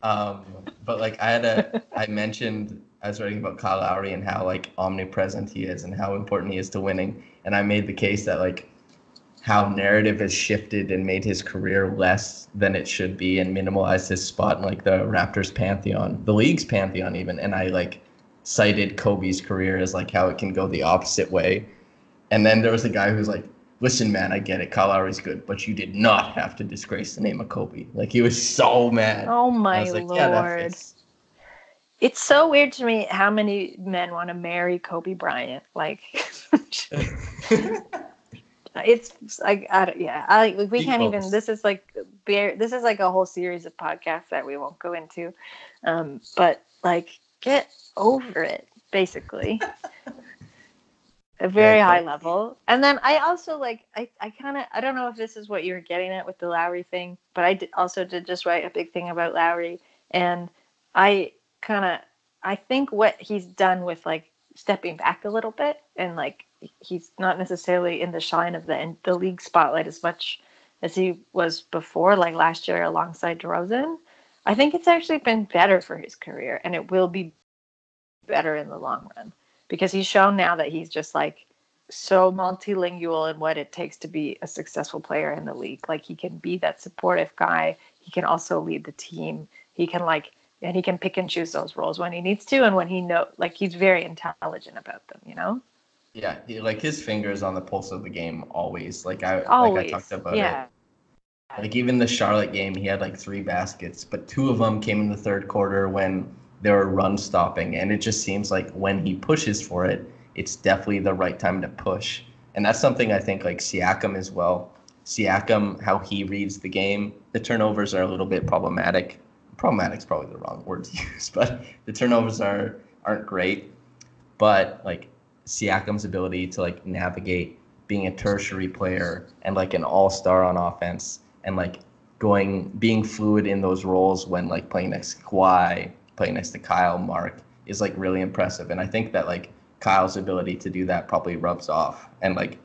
Um, but like I mentioned, I was writing about Kyle Lowry and how like omnipresent he is and how important he is to winning. And I made the case that like how narrative has shifted and made his career less than it should be and minimalized his spot in like the Raptors pantheon, the league's pantheon even. And I like cited Kobe's career as like how it can go the opposite way. And then there was a guy who's like, "Listen, man, I get it. Kyle Lowry's good, but you did not have to disgrace the name of Kobe." Like he was so mad. Oh my I was like, yeah, that Lord. fits. It's so weird to me how many men want to marry Kobe Bryant. Like, it's like, we He can't even. quotes. This is like a whole series of podcasts that we won't go into. But like, get over it, basically. A very high level. And then I also like, I kind of, I don't know if this is what you're getting at with the Lowry thing, but also did just write a big thing about Lowry. And I I think what he's done with like stepping back a little bit and like he's not necessarily in the shine of the league spotlight as much as he was before, like last year alongside DeRozan. I think it's actually been better for his career, and it will be better in the long run because he's shown now that he's just like so multilingual in what it takes to be a successful player in the league. Like he can be that supportive guy. He can also lead the team. He can and he can pick and choose those roles when he needs to. And when he's very intelligent about them, you know? Yeah, like his fingers on the pulse of the game always. Like I Always. talked about Yeah. it. Like even the Charlotte game, he had like 3 baskets, but 2 of them came in the third quarter when they were run stopping. And it just seems like when he pushes for it, it's definitely the right time to push. And that's something I think like Siakam as well. Siakam, how he reads the game, the turnovers are a little bit problematic. Problematic's probably the wrong word to use, but the turnovers aren't great. But like Siakam's ability to like navigate being a tertiary player and like an all-star on offense and like being fluid in those roles when like playing next to Kawhi, playing next to Kyle, Mark is like really impressive. And I think that like Kyle's ability to do that probably rubs off, and like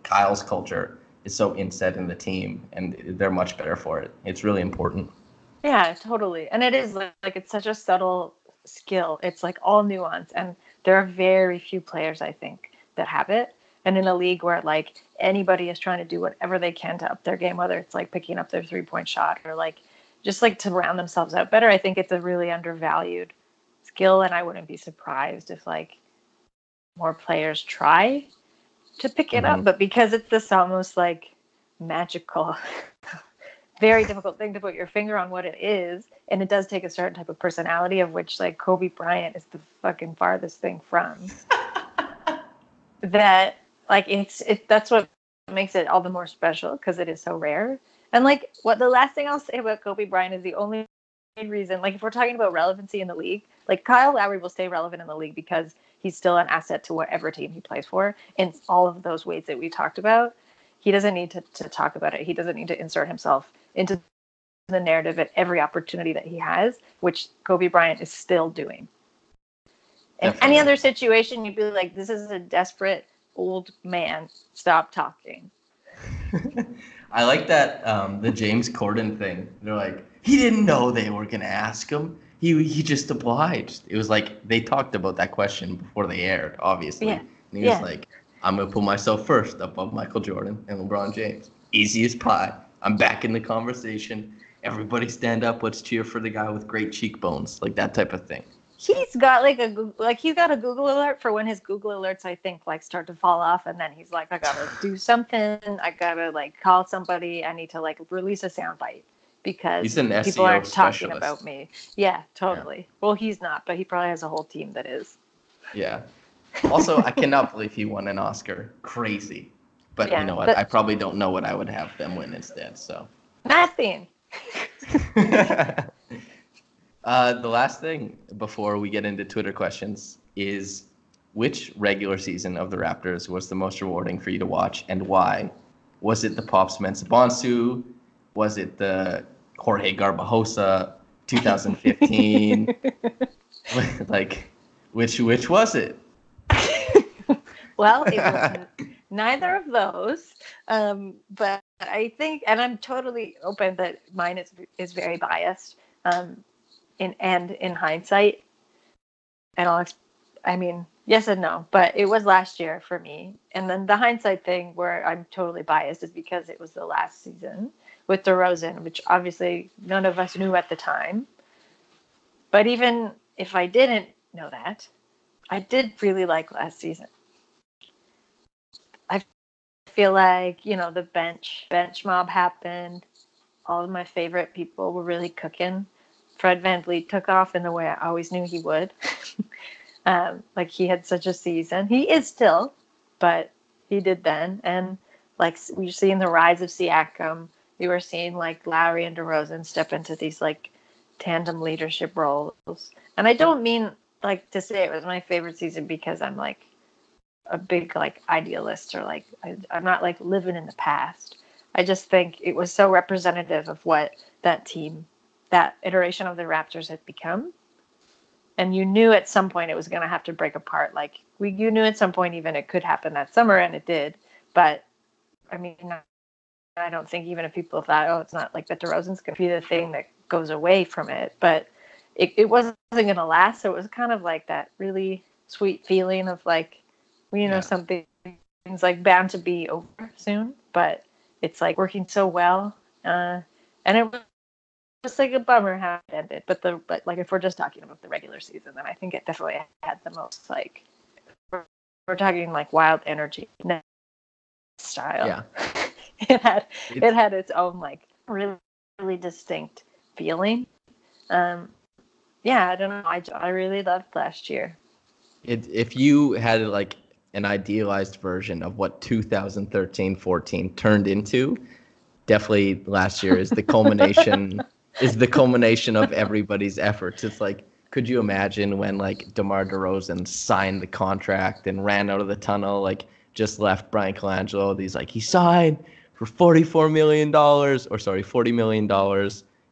Kyle's culture is so inset in the team, and they're much better for it. It's really important. Yeah, totally. And it is like it's such a subtle skill. It's like all nuance, and there are very few players I think that have it. And in a league where like anybody is trying to do whatever they can to up their game, whether it's like picking up their 3-point shot or like just like to round themselves out better, I think it's a really undervalued skill, and I wouldn't be surprised if like more players try to pick it up, but because it's this almost like magical, very difficult thing to put your finger on what it is, and it does take a certain type of personality, of which like Kobe Bryant is the fucking farthest thing from. That like that's what makes it all the more special, because it is so rare. And like what the last thing I'll say about Kobe Bryant is the only reason, like if we're talking about relevancy in the league, like Kyle Lowry will stay relevant in the league because he's still an asset to whatever team he plays for in all of those ways that we talked about. He doesn't need to talk about it. He doesn't need to insert himself into the narrative at every opportunity that he has, which Kobe Bryant is still doing. In any other situation, you'd be like, this is a desperate old man. Stop talking. I like that the James Corden thing. They're like, he didn't know they were going to ask him. He just obliged. It was like they talked about that question before they aired, obviously. Yeah. And he was like, I'm going to put myself first above Michael Jordan and LeBron James. Easy as pie. I'm back in the conversation. Everybody stand up. Let's cheer for the guy with great cheekbones. Like that type of thing. He's got he's got a Google alert for when his Google alerts, I think, like start to fall off, and then he's like, I gotta do something. I gotta like call somebody. I need to like release a soundbite because he's an people SEO aren't talking specialist. about me. Yeah, totally. Yeah. Well, he's not, but he probably has a whole team that is. Yeah. Also, I cannot believe he won an Oscar. Crazy. But you know what? I probably don't know what I would have them win instead. So nothing. The last thing before we get into Twitter questions is, which regular season of the Raptors was the most rewarding for you to watch, and why? Was it the Pops Mensah-Bonsu? Was it the Jorge Garbajosa 2015? Like, which was it? Well, it was neither of those. But I think, and I'm totally open that mine is very biased. In hindsight, and I mean, yes and no, but it was last year for me. And then the hindsight thing where I'm totally biased is because it was the last season with DeRozan, which obviously none of us knew at the time. But even if I didn't know that, I did really like last season. I feel like, you know, the bench mob happened. All of my favorite people were really cooking. Fred VanVleet took off in the way I always knew he would. Like he had such a season. He is still, but he did then. And like we were seeing the rise of Siakam. We were seeing like Lowry and DeRozan step into these like tandem leadership roles. And I don't mean like to say it was my favorite season because I'm like a big like idealist or like I'm not like living in the past. I just think it was so representative of what that team, that iteration of the Raptors had become. And you knew at some point it was going to have to break apart. Like you knew at some point even it could happen that summer, and it did. But I mean, I don't think even if people thought, oh, it's not like that DeRozan's going to be the thing that goes away from it. But it wasn't going to last. So it was kind of like that really sweet feeling of like, well, you know, something's like bound to be over soon, but it's like working so well. And it was just like a bummer how it ended. But like if we're just talking about the regular season, then I think it definitely had the most like, we're talking like wild energy style. Yeah. it had its own like really, really distinct feeling. Yeah, I don't know. I really loved last year. If you had like an idealized version of what 2013-14 turned into, definitely last year is the culmination of everybody's efforts. It's like could you imagine when like DeMar DeRozan signed the contract and ran out of the tunnel, like just left Brian Colangelo? He's like, he signed for $44 million, or sorry, $40 million.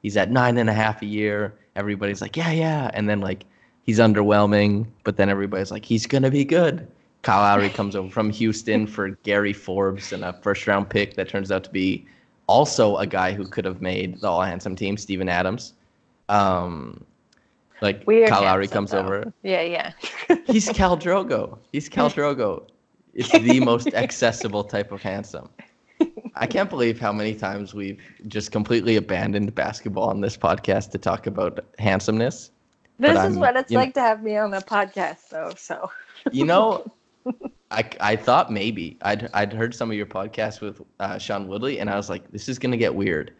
He's at 9.5 a year. Everybody's like, yeah. And then like he's underwhelming, but then everybody's like, he's going to be good. Kyle Lowry comes over from Houston for Gary Forbes and a first-round pick that turns out to be also a guy who could have made the all-handsome team, Steven Adams. Like Weird Kyle Lowry handsome, comes though. over. Yeah. He's Cal Drogo. It's the most accessible type of handsome. I can't believe how many times we've just completely abandoned basketball on this podcast to talk about handsomeness. This is what it's like to have me on the podcast, though. So you know, I thought maybe I'd heard some of your podcasts with Sean Woodley, and I was like, this is gonna get weird.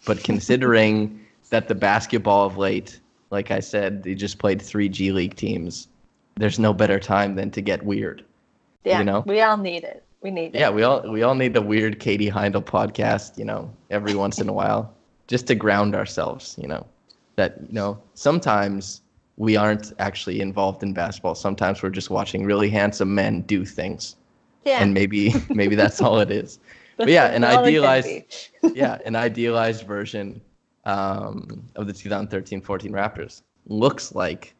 But considering that the basketball of late, like I said, they just played 3 G League teams. There's no better time than to get weird. yeah, You know? we all need it. We need it. Yeah, we all need the weird Katie Heindel podcast, every once in a while, just to ground ourselves, that, sometimes we aren't actually involved in basketball. Sometimes we're just watching really handsome men do things. Yeah. And maybe that's all it is. But yeah, an idealized version of the 2013-14 Raptors looks like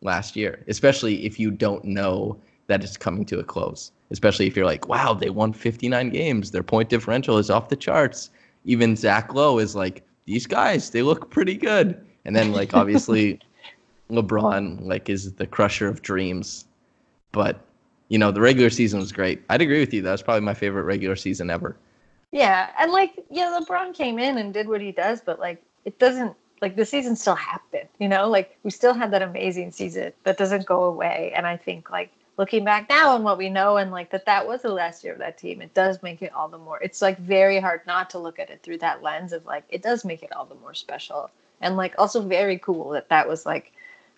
last year, especially if you don't know that it's coming to a close. Especially if you're like, wow, they won 59 games. Their point differential is off the charts. Even Zach Lowe is like, these guys, they look pretty good. And then, like, obviously, LeBron, like, is the crusher of dreams. But, the regular season was great. I'd agree with you. That was probably my favorite regular season ever. Yeah, and LeBron came in and did what he does, but it doesn't, the season still happened, we still had that amazing season that doesn't go away. And I think looking back now and what we know, and that was the last year of that team, it does make it all the more, it's very hard not to look at it through that lens of it does make it all the more special. And also very cool that was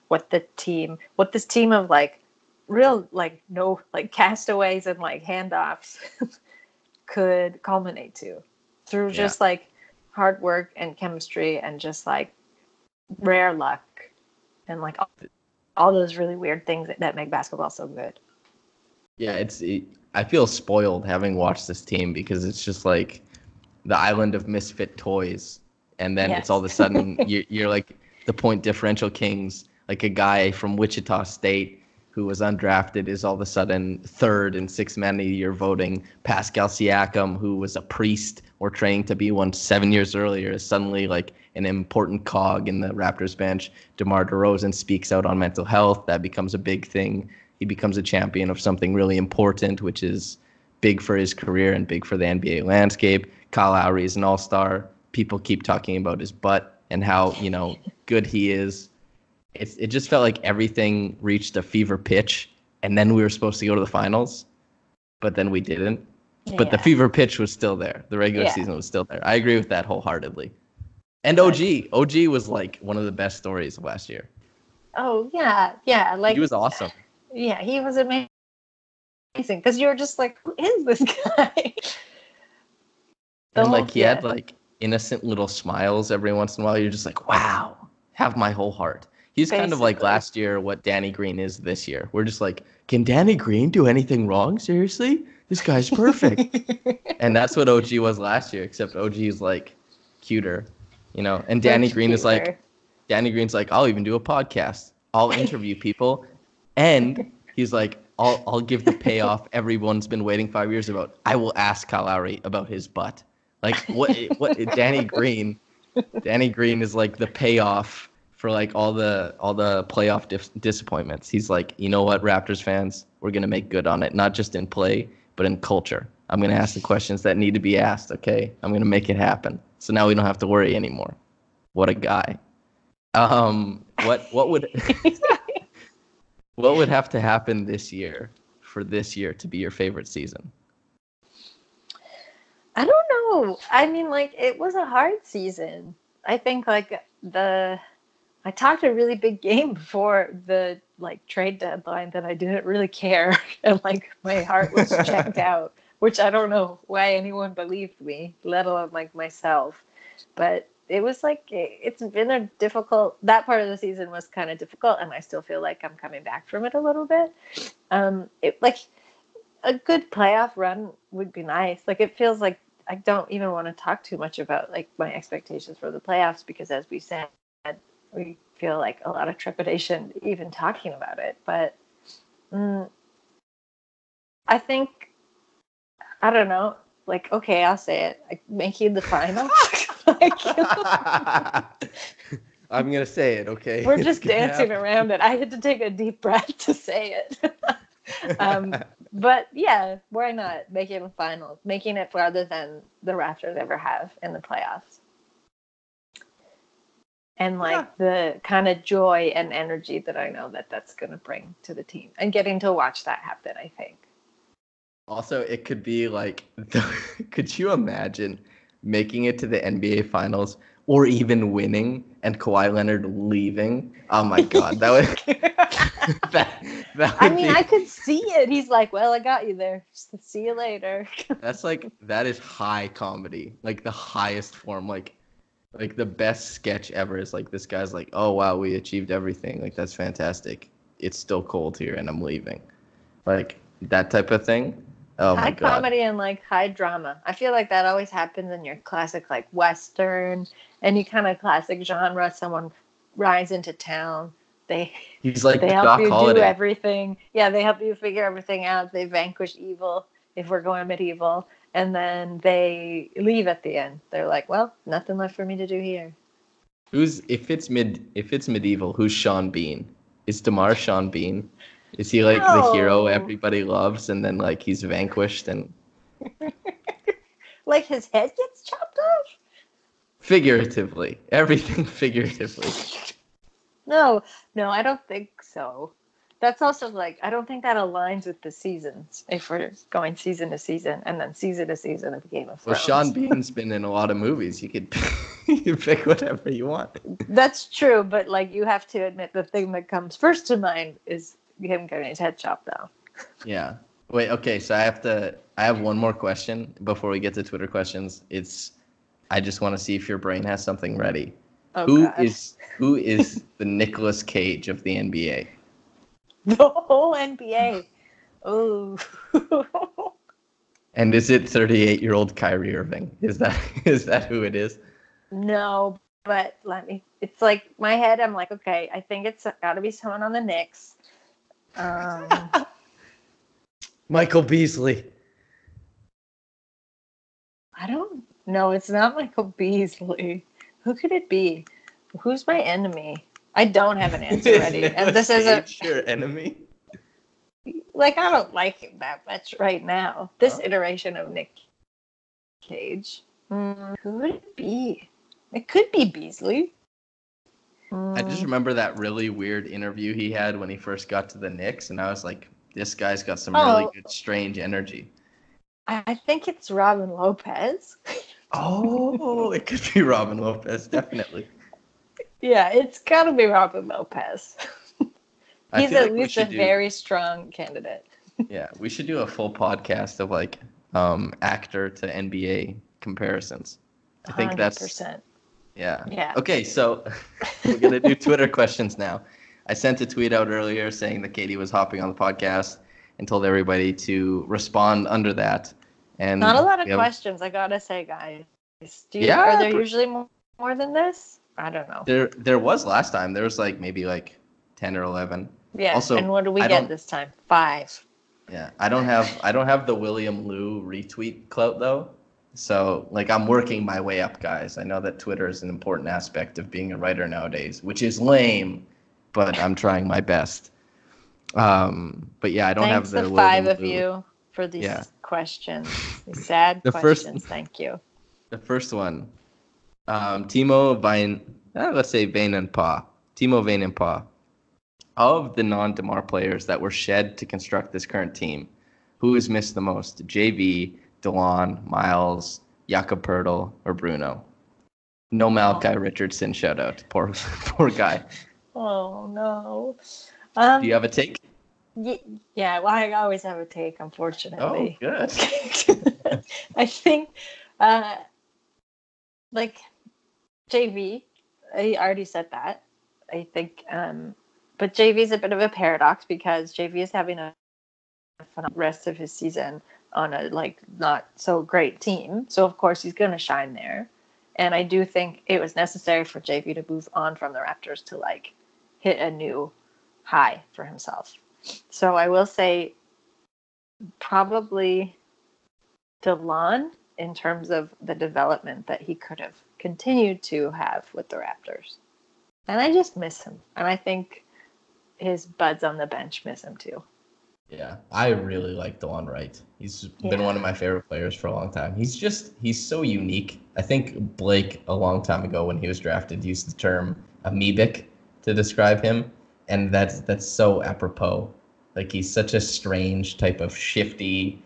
what this team of real no castaways and handoffs could culminate to through just hard work and chemistry and just rare luck and all those really weird things that make basketball so good. Yeah, I feel spoiled having watched this team because it's just the island of misfit toys, and then it's all of a sudden you're like the point differential kings, like a guy from Wichita State who was undrafted is all of a sudden third in 6 man of the year voting. Pascal Siakam, who was a priest or training to be one 7 years earlier, is suddenly an important cog in the Raptors bench. DeMar DeRozan speaks out on mental health. That becomes a big thing. He becomes a champion of something really important, which is big for his career and big for the NBA landscape. Kyle Lowry is an all-star. People keep talking about his butt and how, good he is. It just felt like everything reached a fever pitch, and then we were supposed to go to the finals, but then we didn't. Yeah. But the fever pitch was still there. The regular season was still there. I agree with that wholeheartedly. And OG was one of the best stories of last year. Oh, yeah. Yeah. He was awesome. Yeah, he was amazing. Because you were just who is this guy? And he had innocent little smiles every once in a while. You're just wow, have my whole heart. He's kind of last year what Danny Green is this year. We're just can Danny Green do anything wrong? Seriously? This guy's perfect. And that's what OG was last year, except OG is cuter, and Danny Green is Danny Green's I'll even do a podcast. I'll interview people. And he's I'll give the payoff everyone's been waiting 5 years about. I will ask Kyle Lowry about his butt. What Danny Green is the payoff for all the playoff disappointments. He's you know what, Raptors fans, we're going to make good on it, not just in play, but in culture. I'm going to ask the questions that need to be asked, okay? I'm going to make it happen. So now we don't have to worry anymore. What a guy. What would what would have to happen this year for this year to be your favorite season? I don't know. I mean, it was a hard season. I think I talked a really big game before the trade deadline that I didn't really care, and my heart was checked out, which I don't know why anyone believed me, let alone myself. But it was like it's been a difficult. That part of the season was kind of difficult, and I still feel like I'm coming back from it a little bit. It like a good playoff run would be nice. Like it feels like I don't even want to talk too much about like my expectations for the playoffs because, as we said, we feel like a lot of trepidation even talking about it. But I think I don't know. Like, okay, I'll say it. Like, making the final. Like, I'm gonna say it, okay? we're It's just gonna dancing happen. around it. I had to take a deep breath to say it. But yeah, why not making the finals, making it farther than the Raptors ever have in the playoffs, and like the kind of joy and energy that I know that that's going to bring to the team, and getting to watch that happen. I think. Also, it could be like, could you imagine making it to the NBA Finals or even winning and Kawhi Leonard leaving? Oh my God, that would that I would mean, be. I could see it. He's like, "Well, I got you there. See you later." That is high comedy, like the highest form, like the best sketch ever is like this guy's like, oh wow, we achieved everything, like that's fantastic. It's still cold here and I'm leaving, like that type of thing. Oh my High God. comedy and like high drama. I feel like that always happens in your classic like Western, any kind of classic genre. Someone rides into town. They He's like they help Doc you do Holliday. everything. Yeah, they help you figure everything out. They vanquish evil if we're going medieval, and then they leave at the end. They're like, well, nothing left for me to do here. If it's medieval, who's Sean Bean? Is DeMar Sean Bean? Is he like the hero No, everybody loves and then like he's vanquished and like his head gets chopped off. figuratively, everything figuratively. No, no, I don't think so. That's also like I don't think that aligns with the seasons. If we're going season to season and then season to season of Game of Well, Thrones. Sean Bean's been in a lot of movies. You could you pick whatever you want. That's true, but like you have to admit the thing that comes first to mind is him getting his head chopped off. Yeah. Wait, okay, so I have one more question before we get to Twitter questions. I just want to see if your brain has something ready. Oh Who God. is the Nicolas Cage of the NBA? The whole NBA. Oh. And is it 38-year-old Kyrie Irving? Is that who it is? No, but it's like my head, I'm like, okay, I think it's gotta be someone on the Knicks. Michael Beasley. I don't know. It's not Michael Beasley. Who could it be? Who's my enemy? I don't have an answer ready. And this is a your enemy. like I don't like him that much right now. This Huh? iteration of Nick Cage. Who would it be? It could be Beasley. I just remember that really weird interview he had when he first got to the Knicks, and I was like, this guy's got some really good, strange energy. I think it's Robin Lopez. Oh, it could be Robin Lopez, definitely. Yeah, it's got to be Robin Lopez. I He's feel at like we least a should do- very strong candidate. Yeah, we should do a full podcast of like actor to NBA comparisons. I think that's 100%. yeah. Yeah. Okay, so we're gonna do Twitter questions now. I sent a tweet out earlier saying that Katie was hopping on the podcast and told everybody to respond under that. And Not a lot of we have- questions, I gotta say, guys. Yeah, Are there usually more than this? I don't know. There was last time. There was like maybe like 10 or 11. Yeah. Also, and what do we I get don't- this time? 5. Yeah, I don't have the William Liu retweet clout though. So like I'm working my way up, guys. I know that Twitter is an important aspect of being a writer nowadays, which is lame, but I'm trying my best. But yeah, I don't Thanks have the to 5 William of Liu. you for these Yeah. questions. These sad The first- questions. Thank you. The first one, Timo Vine, let's say Vane and Pa. Timo Vane and Pa. Of the non-DeMar players that were shed to construct this current team, who has missed the most? JV, DeLon, Miles, Jakob Pertl, or Bruno? No Malachi Richardson shout out. Poor guy. Oh no. Do you have a take? Yeah, well, I always have a take, Oh, unfortunately. good. I think, like, JV. I already said that. I think, but JV is a bit of a paradox because JV is having a phenomenal rest of his season on a like not so great team. So of course he's going to shine there. And I do think it was necessary for JV to move on from the Raptors to like hit a new high for himself. So I will say probably DeLon in terms of the development that he could have continued to have with the Raptors. And I just miss him. And I think his buds on the bench miss him too. Yeah, I really like DeLon Wright. He's been one of my favorite players for a long time. He's so unique. I think Blake, a long time ago when he was drafted, used the term amoebic to describe him. And that's so apropos. Like, he's such a strange type of shifty,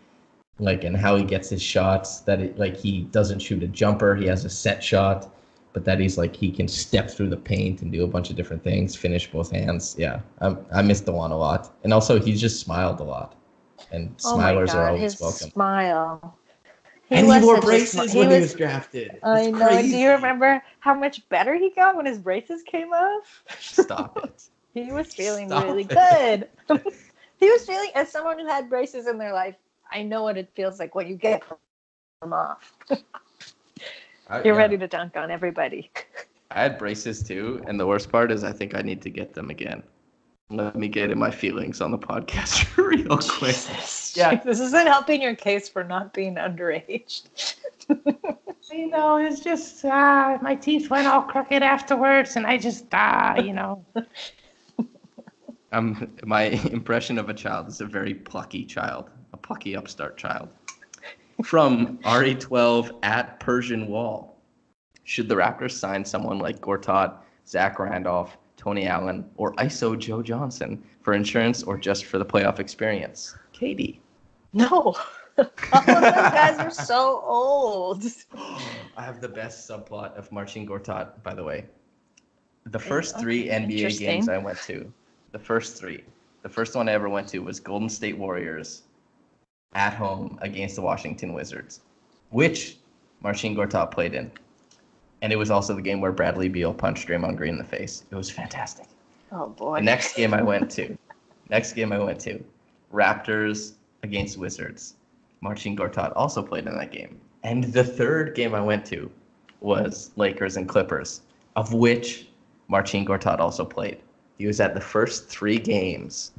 like, and how he gets his shots, that he doesn't shoot a jumper. He has a set shot, but that he's like, he can step through the paint and do a bunch of different things, finish both hands. Yeah, I miss DeLon a lot. And also, he just smiled a lot. And smilers are always his welcome. Smile. He wore braces when he was drafted. I know. Crazy. Do you remember how much better he got when his braces came off? Stop it. He was feeling Stop really it. good. He was feeling, as someone who had braces in their life, I know what it feels like when you get them off. You're ready to dunk on everybody. I had braces too, and the worst part is I think I need to get them again. Let me get in my feelings on the podcast real quick. Yeah, this isn't helping your case for not being underage. It's just my teeth went all crooked afterwards, and I just My impression of a child is a very plucky child, a plucky upstart child. From RE12 at Persian Wall. Should the Raptors sign someone like Gortat, Zach Randolph, Tony Allen, or ISO Joe Johnson for insurance or just for the playoff experience? Katie. No. All of those guys are so old. I have the best subplot of Marcin Gortat, by the way. The first three NBA games I went to, the first one I ever went to was Golden State Warriors at home against the Washington Wizards, which Marcin Gortat played in. And it was also the game where Bradley Beal punched Draymond Green in the face. It was fantastic. Oh, boy. The next game I went to, Raptors against Wizards. Marcin Gortat also played in that game. And the third game I went to was Lakers and Clippers, of which Marcin Gortat also played. He was at the first three games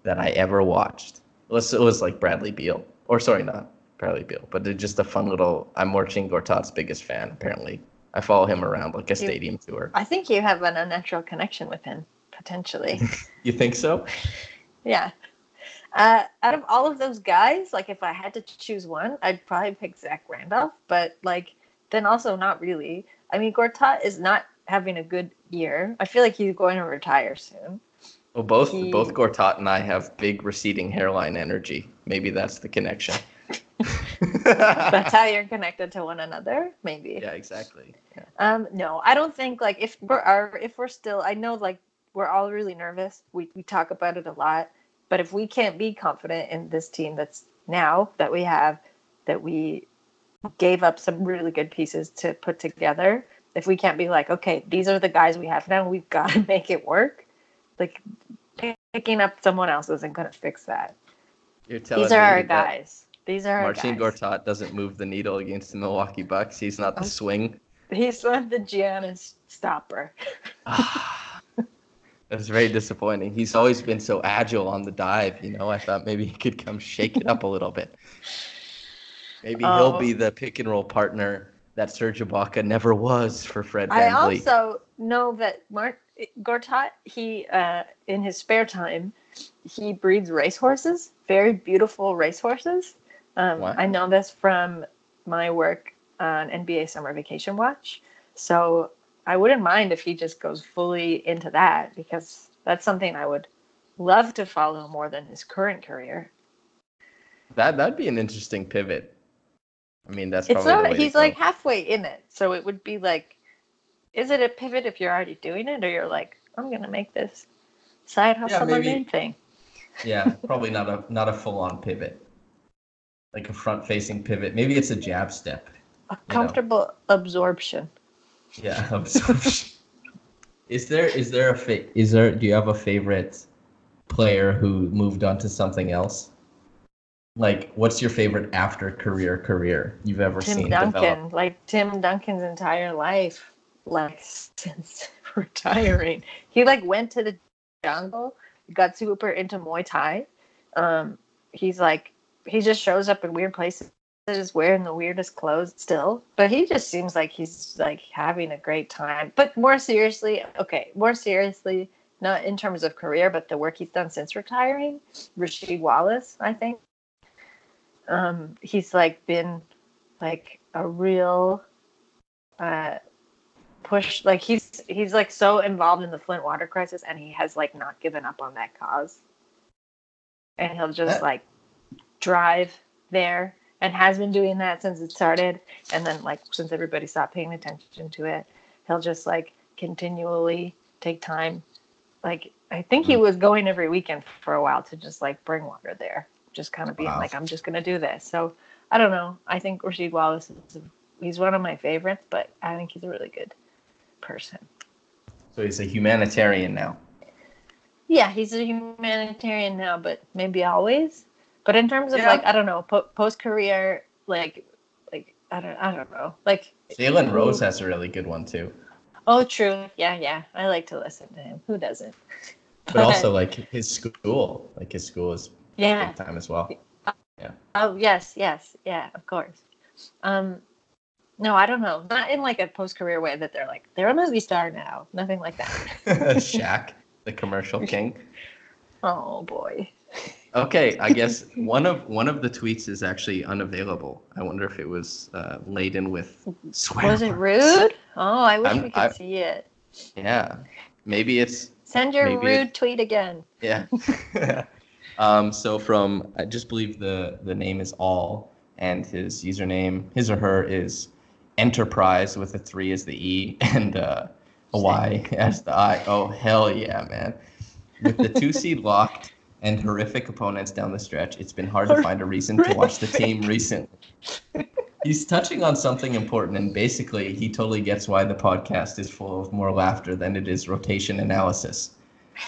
that I ever watched. It was like Bradley Beal. Or sorry, not Bradley Beal, but just a fun little, I'm Marcin Gortat's biggest fan, apparently. I follow him around like a stadium tour. I think you have an unnatural connection with him, potentially. You think so? Yeah. Out of all of those guys, like if I had to choose one, I'd probably pick Zach Randolph, but like then also not really. I mean, Gortat is not having a good year. I feel like he's going to retire soon. Well, both Gortat and I have big receding hairline energy. Maybe that's the connection. That's how you're connected to one another, maybe. Yeah, exactly. Yeah. No, I don't think like if we're still, I know like we're all really nervous. We talk about it a lot, but if we can't be confident in this team that's now that we have, that we gave up some really good pieces to put together, if we can't be like, okay, these are the guys we have now, we've got to make it work. Like picking up someone else isn't going to fix that. You're telling these are me our guys. These are our Marcin guys. Gortat doesn't move the needle against the Milwaukee Bucks. He's not the swing. He's not the Giannis stopper. That's very disappointing. He's always been so agile on the dive. I thought maybe he could come shake it up a litlittle bit. Maybe he'll be the pick and roll partner that Serge Ibaka never was for Fred VanVleet. I also know that Gortat, he in his spare time, he breeds racehorses, very beautiful racehorses. I know this from my work on NBA Summer Vacation Watch. So I wouldn't mind if he just goes fully into that, because that's something I would love to follow more than his current career. That'd be an interesting pivot. I mean, that's probably the way he's like halfway in it. So it would be like, is it a pivot if you're already doing it, or you're like, I'm going to make this side hustle my main thing? Yeah, probably not a full-on pivot. Like a front-facing pivot. Maybe it's a jab step. A comfortable absorption. Yeah. Do you have a favorite player who moved on to something else? Like, what's your favorite after career you've ever Tim seen develop? Duncan, like Tim Duncan's entire life, like since retiring, he like went to the jungle, got super into Muay Thai. He's like, he just shows up in weird places, wearing the weirdest clothes still, but he just seems like he's like having a great time. But more seriously, not in terms of career, but the work he's done since retiring. Rasheed Wallace, I think. He's like been like a real push. Like he's like so involved in the Flint water crisis, and he has like not given up on that cause. And he'll just That, like drive there, and has been doing that since it started. And then like since everybody stopped paying attention to it, he'll just like continually take time. Like I think he was going every weekend for a while to just like bring water there, just kind of being wow. like, I'm just gonna do this. So I don't know. I think Rasheed Wallace he's one of my favorites, but I think he's a really good person. So he's a humanitarian now. Yeah, he's a humanitarian now, but maybe always. But in terms of Yeah. like I don't know, post career, like I don't know, like Jalen Rose has a really good one too. oh true, yeah, I like to listen to him. Who doesn't? But also like his school is Yeah. big time as well. Yeah. Oh yes, yeah, of course. No, I don't know. Not in like a post career way that they're a movie star now. Nothing like that. Shaq, the commercial king. Oh boy. Okay, I guess one of the tweets is actually unavailable. I wonder if it was laden with swear Was it words. rude? Oh, I wish we could I- see it. Yeah, maybe it's Send your maybe rude tweet again. yeah. So from I just believe the name is All, and his username, his or her, is Enterprise with a 3 as the E and a Y as the I. Oh hell yeah, man! With the 2 seed locked and horrific opponents down the stretch, it's been hard to find a reason to watch the team recently. He's touching on something important, and basically he totally gets why the podcast is full of more laughter than it is rotation analysis.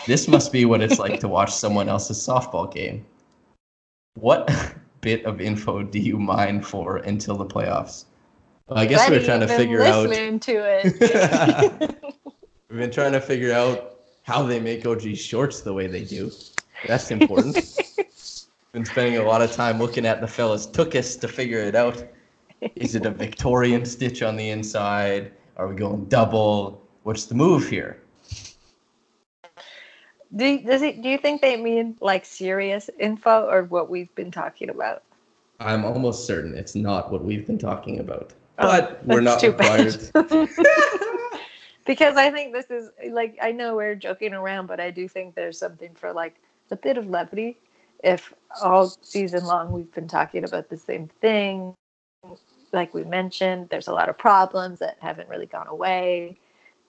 This must be what it's like to watch someone else's softball game. What bit of info do you mine for until the playoffs? Well, I guess we were trying to figure out. Listening to it. We've been trying to figure out how they make OG shorts the way they do. That's important. Been spending a lot of time looking at the fellas took us to figure it out. Is it a Victorian stitch on the inside? Are we going double? What's the move here? Do you think they mean like serious info or what we've been talking about? I'm almost certain it's not what we've been talking about. Oh, But we're not that's too bad. required. Because I think this is like I know we're joking around, but I do think there's something for like a bit of levity. If all season long we've been talking about the same thing, like we mentioned, there's a lot of problems that haven't really gone away,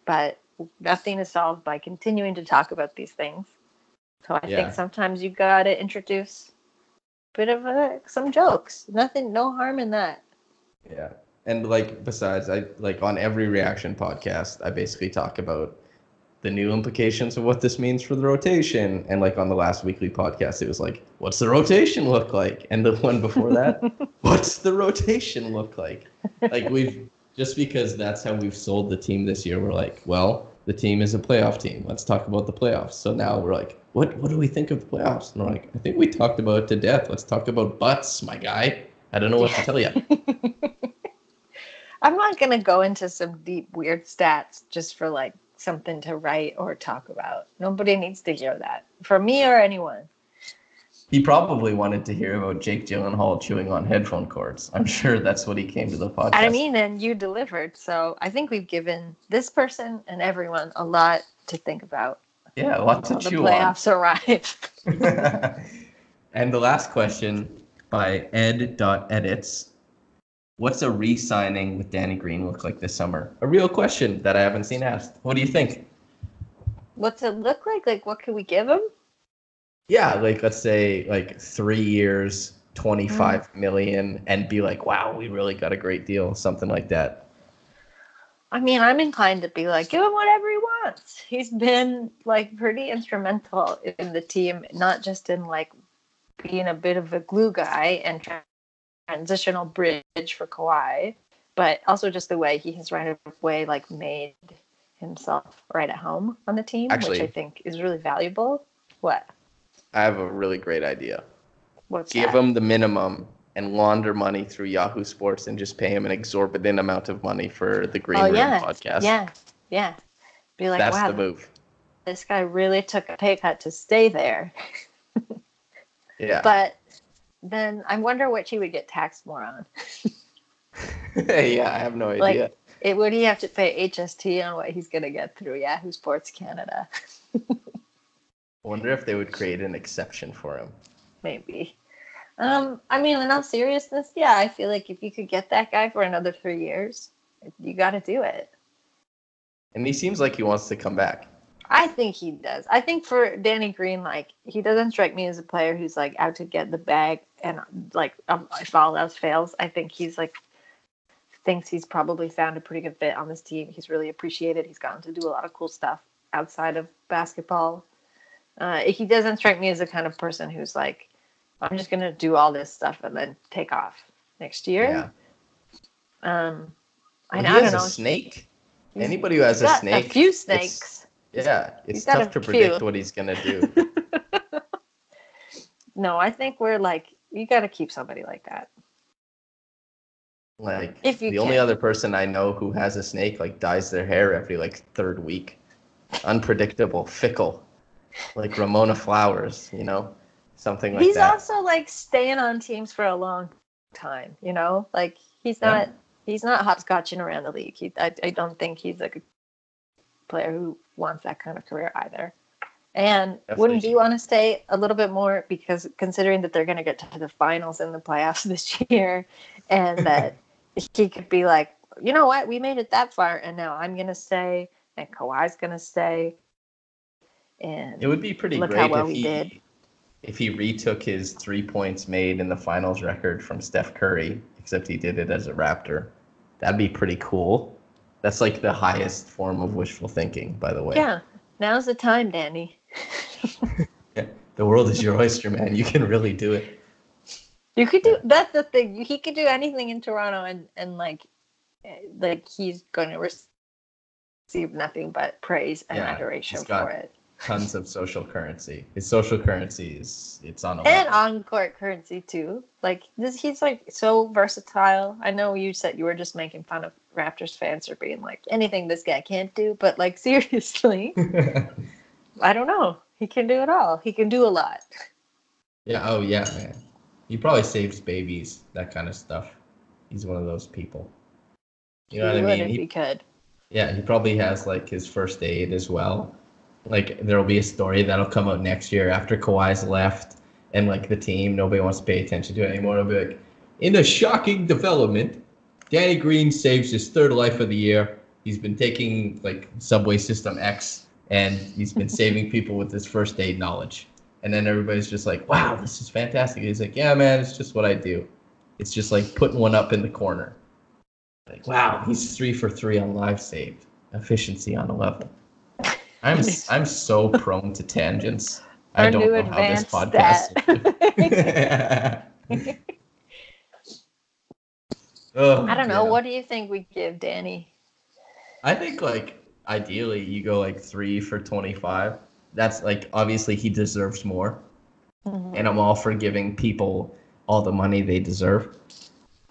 but nothing is solved by continuing to talk about these things. So I Yeah. think sometimes you gotta introduce a bit of some jokes. No harm in that. Yeah. And like besides, I like on every reaction podcast, I basically talk about the new implications of what this means for the rotation. And like on the last weekly podcast, it was like, what's the rotation look like? And the one before that, what's the rotation look like? Like we've just because that's how we've sold the team this year, we're like, well, the team is a playoff team. Let's talk about the playoffs. So now we're like, what do we think of the playoffs? And we're like, I think we talked about it to death. Let's talk about butts, my guy. I don't know what to tell you. I'm not gonna go into some deep weird stats just for like something to write or talk about. Nobody needs to hear that from me or anyone. He probably wanted to hear about Jake Gyllenhaal chewing on headphone cords. I'm sure that's what he came to the podcast. I mean, and you delivered. So I think we've given this person and everyone a lot to think about. Yeah, a lot to until the chew on. playoffs arrive. And the last question by ed.edits. What's a re-signing with Danny Green look like this summer? A real question that I haven't seen asked. What do you think? What's it look like? Like, what can we give him? Yeah, like let's say like 3 years, 25 million, and be like, wow, we really got a great deal, something like that. I mean, I'm inclined to be like, give him whatever he wants. He's been like pretty instrumental in the team, not just in like being a bit of a glue guy and transitional bridge for Kawhi, but also just the way he has right away like made himself right at home on the team, which I Actually, think is really valuable. What? I have a really great idea. What's Give that? him the minimum and launder money through Yahoo Sports and just pay him an exorbitant amount of money for the Green Oh Room yeah, podcast. yeah. Be like, That's wow, the move. this guy really took a pay cut to stay there. Yeah. But then I wonder what he would get taxed more on. Yeah, I have no idea. Like, would he have to pay HST on what he's gonna get through Yahoo Sports Canada? I wonder if they would create an exception for him. Maybe. I mean, in all seriousness, yeah, I feel like if you could get that guy for another 3 years, you got to do it. And he seems like he wants to come back. I think he does. I think for Danny Green, like, he doesn't strike me as a player who's like out to get the bag and like if all else fails, I think he's like thinks he's probably found a pretty good fit on this team. He's really appreciated. He's gotten to do a lot of cool stuff outside of basketball. He doesn't strike me as the kind of person who's like, I'm just gonna do all this stuff and then take off next year. Yeah. I He don't has know. a snake. Anybody who has a got snake. a few snakes. It's got tough a to predict few. what he's going to do. No, I think we're like, you got to keep somebody like that. Like, If you the only can. other person I know who has a snake, like, dyes their hair every, like, third week. Unpredictable, fickle. Like Ramona Flowers, you know? Something like He's that. also like staying on teams for a long time, you know? Like he's not hopscotching around the league. I don't think he's like a player who wants that kind of career either. And Definitely. wouldn't you want to stay a little bit more, because considering that they're going to get to the finals in the playoffs this year, and that he could be like, you know what, we made it that far, and now I'm going to stay, and Kawhi's going to stay, and It would be pretty look great how well we did. if he retook his 3 points made in the finals record from Steph Curry, except he did it as a Raptor. That'd be pretty cool. That's like the highest form of wishful thinking, by the way. Yeah, now's the time, Danny. Yeah, the world is your oyster, man. You can really do it. You could do, that's the thing. He could do anything in Toronto, and like he's going to receive nothing but praise and Yeah, adoration he's got for it. Tons of social currency. His social currency it's on a And level. on-court currency too. Like he's like so versatile. I know you said you were just making fun of Raptors fans for being like, anything this guy can't do, but like seriously, I don't know. He can do it all. He can do a lot. Yeah, oh yeah, man. He probably saves babies, that kind of stuff. He's one of those people. You know he what I would mean? if he could. Yeah, he probably has like his first aid as well. Like there'll be a story that'll come out next year after Kawhi's left and like the team, nobody wants to pay attention to it anymore. It'll be like, in a shocking development, Danny Green saves his third life of the year. He's been taking like Subway System X and he's been saving people with his first aid knowledge. And then everybody's just like, wow, this is fantastic. He's like, yeah, man, it's just what I do. It's just like putting one up in the corner. Like, wow, he's 3 for 3 on live saved. Efficiency on a level. I'm so prone to tangents. I don't know how this podcast. Oh, I don't know. yeah. What do you think we give Danny? I think like ideally you go like 3 for 25. That's like obviously he deserves more. Mm-hmm. And I'm all for giving people all the money they deserve.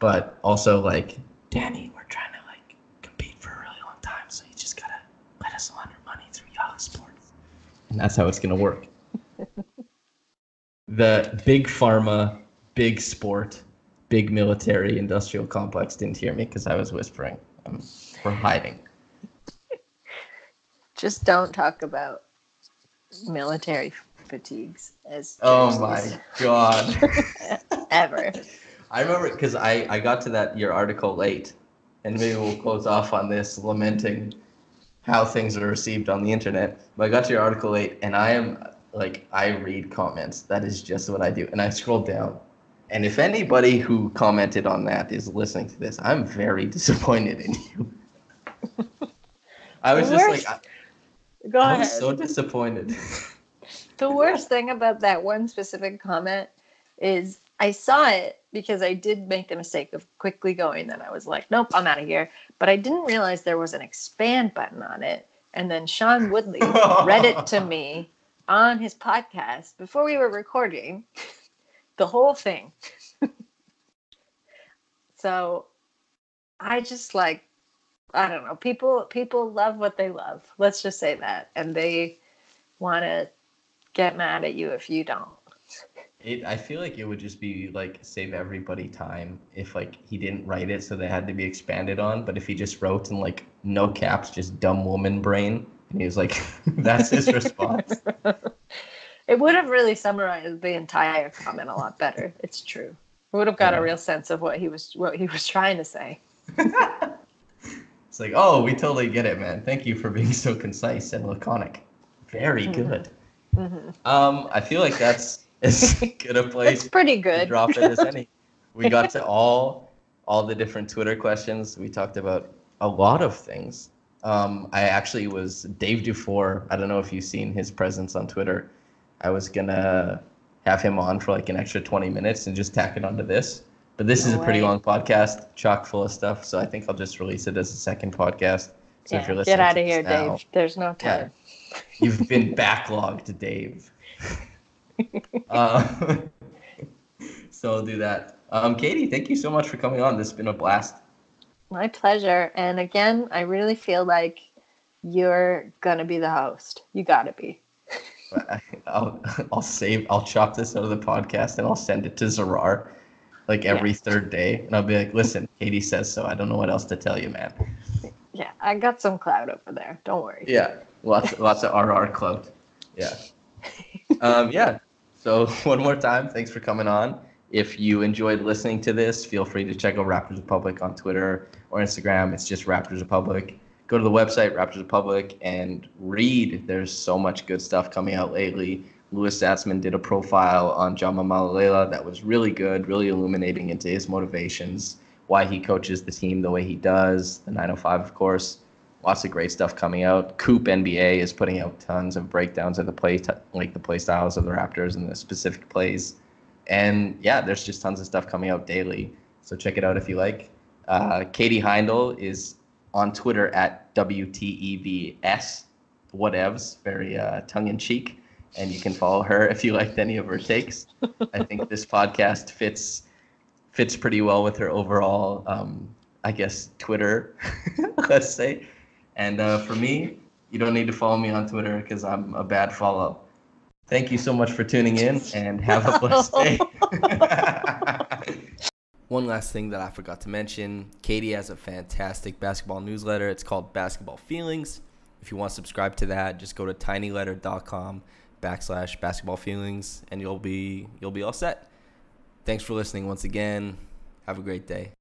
But also like, Danny, we're trying to like compete for a really long time, so you just gotta let us launder money through Yahoo Sports. And that's how it's gonna work. The big pharma, big sport, big military industrial complex didn't hear me because I was whispering. We're hiding. Just don't talk about military fatigues as Oh my jerseys god. ever. I remember because I got to your article late, and maybe we'll close off on this lamenting how things are received on the internet. But I got to your article late, and I am like, I read comments. That is just what I do. And I scrolled down, and if anybody who commented on that is listening to this, I'm very disappointed in you. I was just like, Go I ahead. was so disappointed. The worst thing about that one specific comment is I saw it because I did make the mistake of quickly going. Then I was like, nope, I'm out of here. But I didn't realize there was an expand button on it. And then Sean Woodley read it to me on his podcast before we were recording the whole thing. So I just like, I don't know. People love what they love. Let's just say that. And they want to get mad at you if you don't. I feel like it would just be like save everybody time if like he didn't write it so they had to be expanded on. But if he just wrote in like no caps, just dumb woman brain, and he was like, that's his response. It would have really summarized the entire comment a lot better. It's true. We would have got a real sense of what he was trying to say. It's like, oh, we totally get it, man. Thank you for being so concise and laconic. Very good. I feel like that's as good a place It's pretty to good. drop it as any. We got to all the different Twitter questions. We talked about a lot of things. I actually was Dave Dufour. I don't know if you've seen his presence on Twitter. I was gonna have him on for like an extra 20 minutes and just tack it onto this. But this is a pretty long podcast, chock full of stuff. So I think I'll just release it as a second podcast. So if you're listening Get out to of here, this now, Dave. There's no time. you've been backlogged, Dave. So I'll do that. Katie, thank you so much for coming on. This has been a blast. My pleasure. And again, I really feel like you're gonna be the host. You gotta be. I'll chop this out of the podcast and I'll send it to Zarar like every third day. And I'll be like, listen, Katie says so. I don't know what else to tell you, man. Yeah, I got some clout over there. Don't worry. Yeah. Lots of RR clout. Yeah. Yeah. So one more time, thanks for coming on. If you enjoyed listening to this, feel free to check out Raptors Republic on Twitter or Instagram. It's just Raptors Republic. Go to the website, Raptors Republic, and read. There's so much good stuff coming out lately. Louis Zatzman did a profile on Jama Malalela that was really good, really illuminating into his motivations, why he coaches the team the way he does, the 905, of course. Lots of great stuff coming out. Coop NBA is putting out tons of breakdowns of the play styles of the Raptors and the specific plays. And yeah, there's just tons of stuff coming out daily. So check it out if you like. Katie Heindel is on Twitter at WTEVS, whatevs, very tongue-in-cheek. And you can follow her if you liked any of her takes. I think this podcast fits pretty well with her overall, I guess, Twitter, let's say. And for me, you don't need to follow me on Twitter because I'm a bad follow. Thank you so much for tuning in and have a blessed day. One last thing that I forgot to mention, Katie has a fantastic basketball newsletter. It's called Basketball Feelings. If you want to subscribe to that, just go to tinyletter.com/basketballfeelings and you'll be all set. Thanks for listening once again. Have a great day.